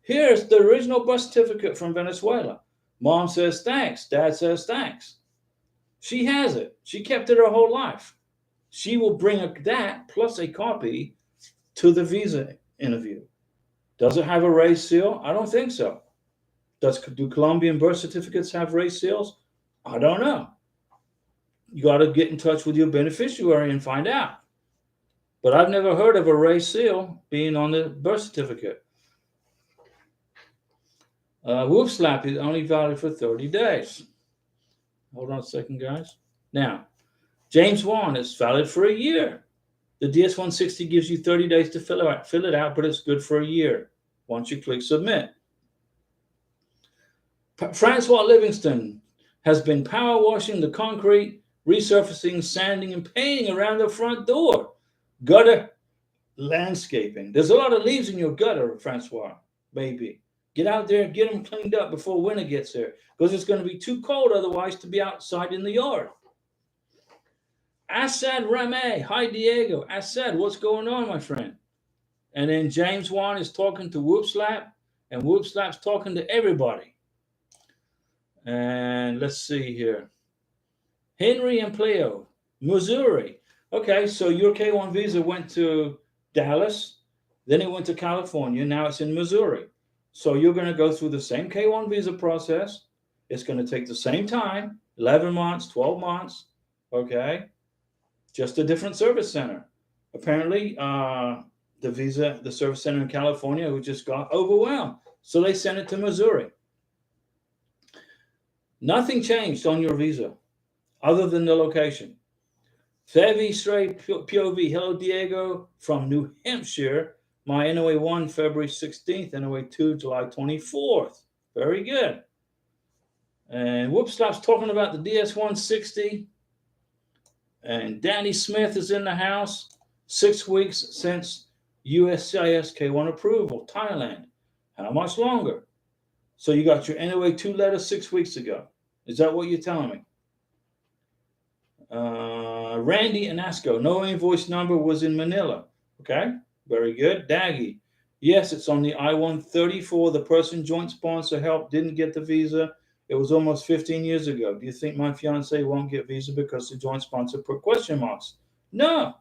Speaker 1: Here's the original birth certificate from Venezuela. Mom says thanks. Dad says thanks. She has it. She kept it her whole life. She will bring that plus a copy to the visa interview. Does it have a raised seal? I don't think so. Do Colombian birth certificates have raised seals? I don't know. You got to get in touch with your beneficiary and find out. But I've never heard of a raised seal being on the birth certificate. Whoop slap is only valid for 30 days. Hold on a second, guys. Now, James 1 is valid for a year. The DS-160 gives you 30 days to fill it out, but it's good for a year once you click submit. Francois Livingston has been power washing the concrete, resurfacing, sanding, and painting around the front door. Gutter landscaping. There's a lot of leaves in your gutter, Francois, baby. Get out there and get them cleaned up before winter gets there, because it's going to be too cold otherwise to be outside in the yard. Assad Rameh, hi Diego. Assad, what's going on, my friend? And then James Wan is talking to Whoop Slap, and Whoop Slap's talking to everybody. And let's see here. Henry and Missouri. Okay, so your K-1 visa went to Dallas, Then it went to California. Now it's in Missouri. So you're going to go through the same K-1 visa process. It's going to take the same time, 11 months, 12 months, okay? Just a different service center. Apparently, the service center in California just got overwhelmed. So they sent it to Missouri. Nothing changed on your visa other than the location. Fairview Stray POV, hello Diego from New Hampshire. My NOA 1, February 16th, NOA 2, July 24th. Very good. And Whoop stops talking about the DS-160. And Danny Smith is in the house. 6 weeks since USCIS K-1 approval, Thailand. How much longer? So you got your NOA 2 letter 6 weeks ago. Is that what you're telling me? Randy Anasco, no invoice number was in Manila. Okay, very good. Daggy, yes, it's on the I-134. The person joint sponsor helped didn't get the visa. It was almost 15 years ago. Do you think my fiance won't get visa because the joint sponsor put question marks? No.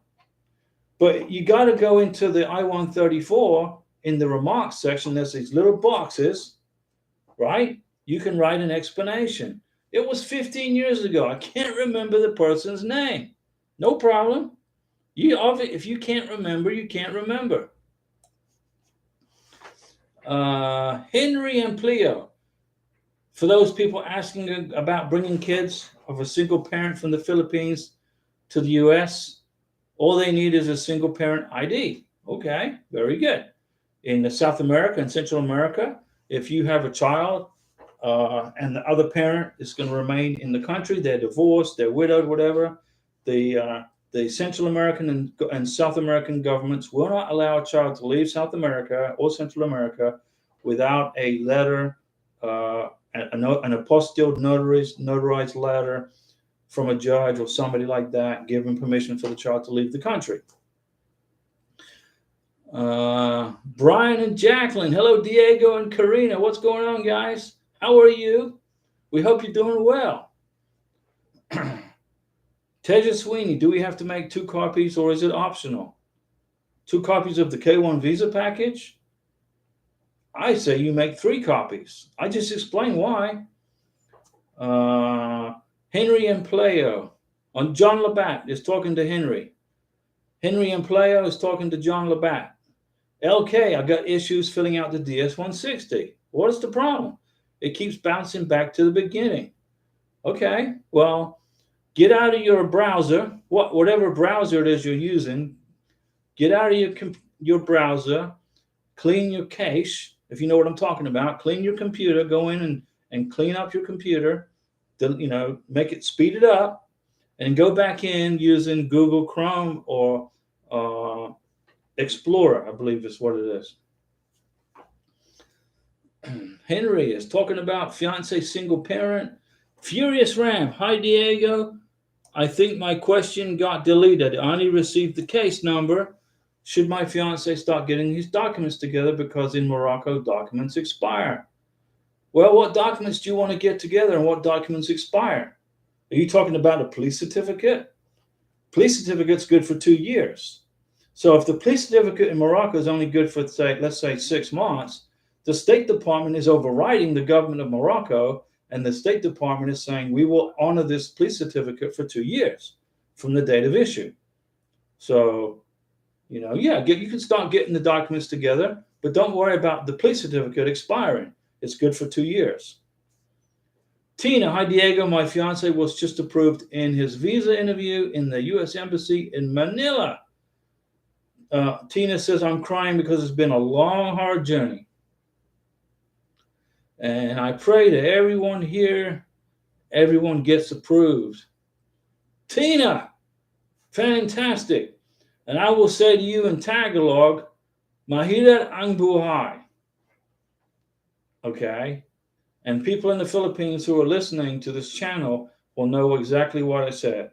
Speaker 1: But you got to go into the I-134 in the remarks section. There's these little boxes, right? You can write an explanation. It was 15 years ago. I can't remember the person's name. No problem. If you can't remember, you can't remember. Henry and Pleo. For those people asking about bringing kids of a single parent from the Philippines to the U.S., all they need is a single parent ID. Okay, very good. In South America and Central America, if you have a child and the other parent is going to remain in the country, they're divorced, they're widowed, whatever, the Central American and South American governments will not allow a child to leave South America or Central America without a letter, an apostilled notarized letter from a judge or somebody like that, giving permission for the child to leave the country. Brian and Jacqueline, hello Diego and Karina. What's going on, guys? How are you? We hope you're doing well. Teja Sweeney, do we have to make 2 copies or is it optional? 2 copies of the K-1 visa package? I say you make 3 copies. I just explained why. Henry and Pleo. On John Labatt is talking to Henry. Henry and Pleo is talking to John Labatt. LK, I got issues filling out the DS-160. What is the problem? It keeps bouncing back to the beginning. Okay, well, get out of your browser, whatever browser it is you're using. Get out of your browser, clean your cache, if you know what I'm talking about. Clean your computer, go in and clean up your computer, make it, speed it up, and go back in using Google Chrome or Explorer, I believe is what it is. Henry is talking about fiance single parent. Furious Ram, hi Diego. I think my question got deleted. I only received the case number. Should my fiance start getting his documents together because in Morocco documents expire? Well, what documents do you want to get together and what documents expire? Are you talking about a police certificate? Police certificate's good for 2 years. So if the police certificate in Morocco is only good for, let's say 6 months, the State Department is overriding the government of Morocco, and the State Department is saying we will honor this police certificate for 2 years from the date of issue. So, you can start getting the documents together, but don't worry about the police certificate expiring. It's good for 2 years. Tina, hi Diego. My fiance was just approved in his visa interview in the U.S. Embassy in Manila. Tina says, I'm crying because it's been a long, hard journey. And I pray that everyone here, everyone gets approved. Tina, fantastic. And I will say to you in Tagalog, Mahirap ang buhay. Okay? And people in the Philippines who are listening to this channel will know exactly what I said.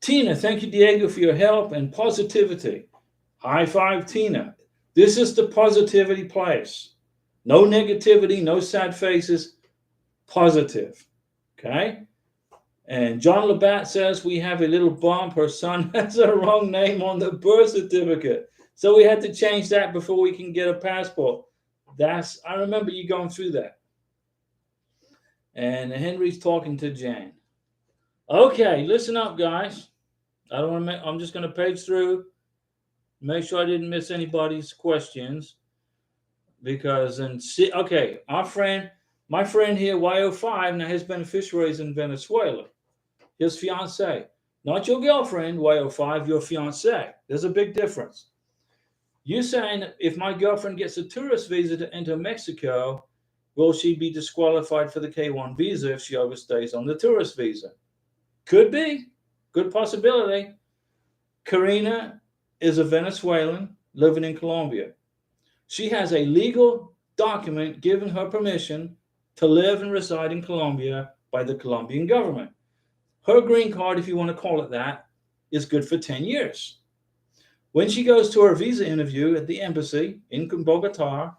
Speaker 1: Tina, thank you, Diego, for your help and positivity. High five, Tina. This is the positivity place. No negativity, no sad faces. Positive. Okay? And John Labatt says we have a little bump. Her son has a wrong name on the birth certificate. So we had to change that before we can get a passport. I remember you going through that. And Henry's talking to Jan. Okay, listen up, guys. I'm just going to page through, make sure I didn't miss anybody's questions. Because okay, my friend here, Y05, now his beneficiary is in Venezuela. His fiance, not your girlfriend, Y05, your fiance. There's a big difference. You're saying if my girlfriend gets a tourist visa to enter Mexico, will she be disqualified for the K1 visa if she overstays on the tourist visa? Could be. Good possibility. Karina is a Venezuelan living in Colombia. She has a legal document giving her permission to live and reside in Colombia by the Colombian government. Her green card, if you want to call it that, is good for 10 years. When she goes to her visa interview at the embassy in Bogota,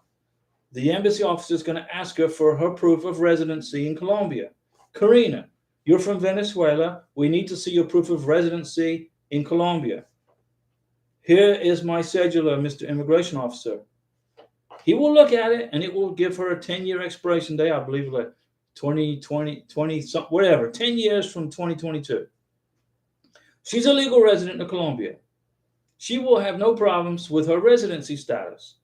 Speaker 1: the embassy officer is going to ask her for her proof of residency in Colombia. Karina, you're from Venezuela. We need to see your proof of residency in Colombia. Here is my cedula, Mr. Immigration Officer. He will look at it, and it will give her a 10-year expiration day, I believe, like 2020, whatever, 10 years from 2022. She's a legal resident of Colombia. She will have no problems with her residency status.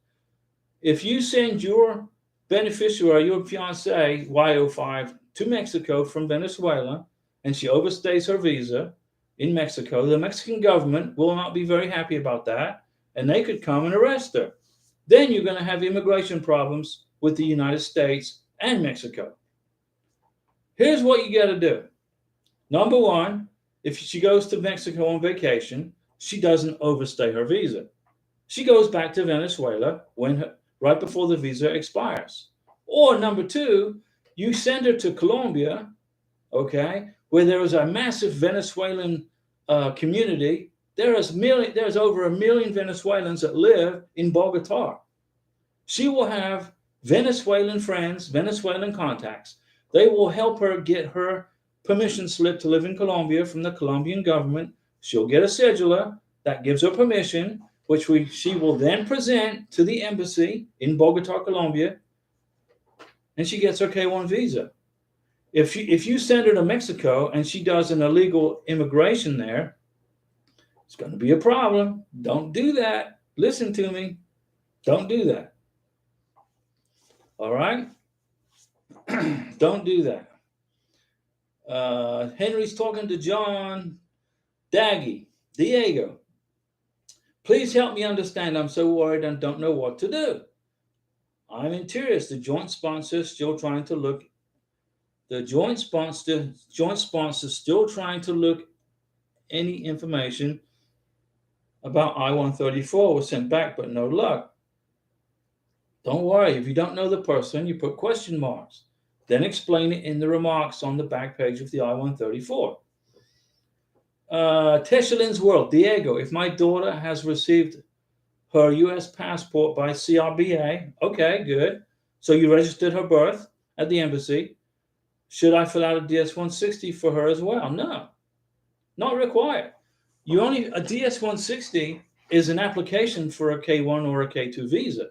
Speaker 1: If you send your beneficiary, your fiancé, Y05, to Mexico from Venezuela, and she overstays her visa in Mexico, the Mexican government will not be very happy about that, and they could come and arrest her. Then you're going to have immigration problems with the United States and Mexico. Here's what you got to do. Number one, if she goes to Mexico on vacation, she doesn't overstay her visa. She goes back to Venezuela right before the visa expires. Or number two, you send her to Colombia, okay, where there is a massive Venezuelan community. There's over 1 million Venezuelans that live in Bogota. She will have Venezuelan friends, Venezuelan contacts. They will help her get her permission slip to live in Colombia from the Colombian government. She'll get a cedula that gives her permission, which she will then present to the embassy in Bogota, Colombia, and she gets her K1 visa. If you send her to Mexico and she does an illegal immigration there, it's going to be a problem. Don't do that. Listen to me. Don't do that. All right? Don't do that. Henry's talking to John Diego. Please help me understand. I'm so worried and don't know what to do. I'm in tears. The joint sponsor is still trying to look any information about I-134 was sent back, but no luck. Don't worry. If you don't know the person, you put question marks. Then explain it in the remarks on the back page of the I-134. Teshalin's World. Diego, if my daughter has received her U.S. passport by CRBA, okay, good. So you registered her birth at the embassy. Should I fill out a DS-160 for her as well? No, not required. A DS-160 is an application for a K1 or a K2 visa.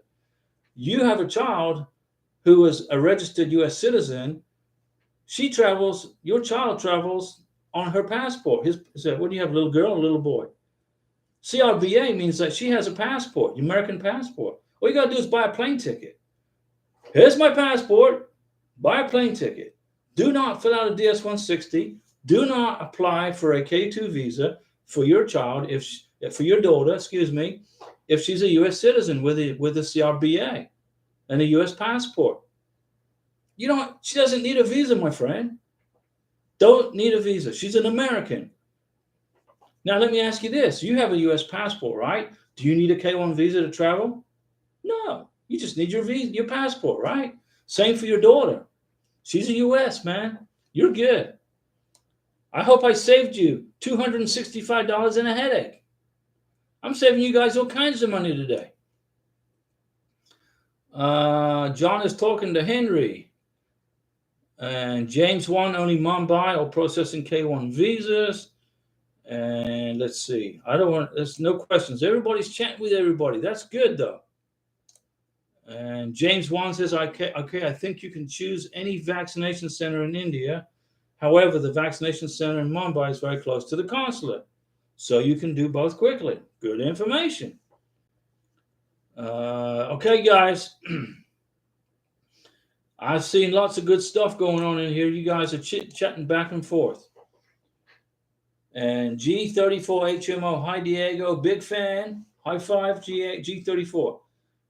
Speaker 1: You have a child who is a registered U.S. citizen. Your child travels on her passport. What do you have, a little girl or a little boy? CRBA means that she has a passport, American passport. All you got to do is buy a plane ticket. Here's my passport. Buy a plane ticket. Do not fill out a DS-160. Do not apply for a K2 visa for your child, for your daughter, if she's a U.S. citizen with a CRBA and a U.S. passport. She doesn't need a visa, my friend. Don't need a visa. She's an American. Now, let me ask you this. You have a U.S. passport, right? Do you need a K1 visa to travel? No. You just need your passport, right? Same for your daughter. She's a U.S., man. You're good. I hope I saved you $265 and a headache. I'm saving you guys all kinds of money today. John is talking to Henry. And James 1, only Mumbai or processing K1 visas. And let's see. There's no questions. Everybody's chatting with everybody. That's good, though. And James 1 says, okay, I think you can choose any vaccination center in India. However, the vaccination center in Mumbai is very close to the consulate. So you can do both quickly. Good information. Okay, guys. I've seen lots of good stuff going on in here. You guys are chit-chatting back and forth. And G34HMO, hi Diego, big fan. High five, G34.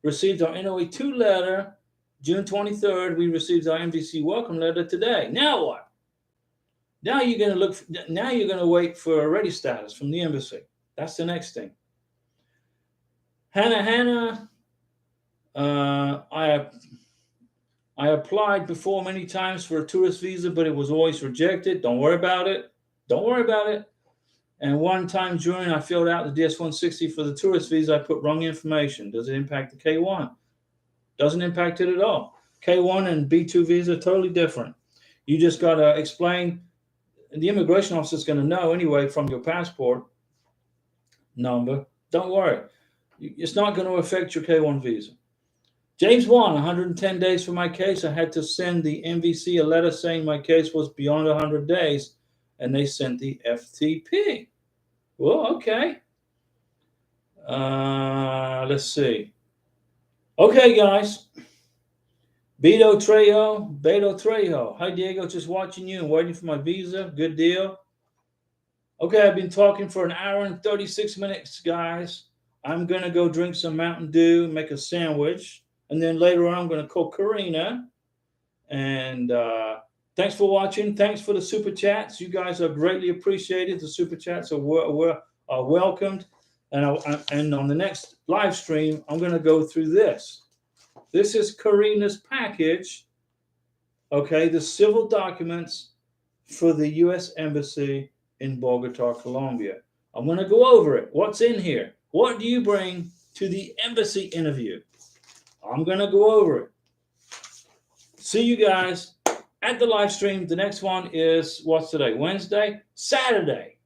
Speaker 1: Received our NOE2 letter June 23rd. We received our MVC welcome letter today. Now what? Now you're going to wait for a ready status from the embassy. That's the next thing. Hannah, I applied before many times for a tourist visa, but it was always rejected. Don't worry about it. Don't worry about it. And one time during I filled out the DS-160 for the tourist visa, I put wrong information. Does it impact the K1? Doesn't impact it at all. K1 and B2 visa are totally different. You just got to explain. The immigration officer is going to know anyway from your passport number. Don't worry. It's not going to affect your K1 visa. James 1, 110 days for my case. I had to send the MVC a letter saying my case was beyond 100 days, and they sent the FTP. Well, okay. Let's see. Okay, guys. Beto Trejo. Hi, Diego. Just watching you and waiting for my visa. Good deal. Okay, I've been talking for an hour and 36 minutes, guys. I'm going to go drink some Mountain Dew, make a sandwich, and then later on I'm going to call Karina. And thanks for watching. Thanks for the super chats. You guys are greatly appreciated. The super chats are welcomed. And on the next live stream, I'm going to go through this. This is Karina's package. Okay, the civil documents for the U.S. Embassy in Bogota, Colombia. I'm going to go over it. What's in here? What do you bring to the embassy interview? I'm going to go over it. See you guys at the live stream. The next one is, what's today? Wednesday? Saturday.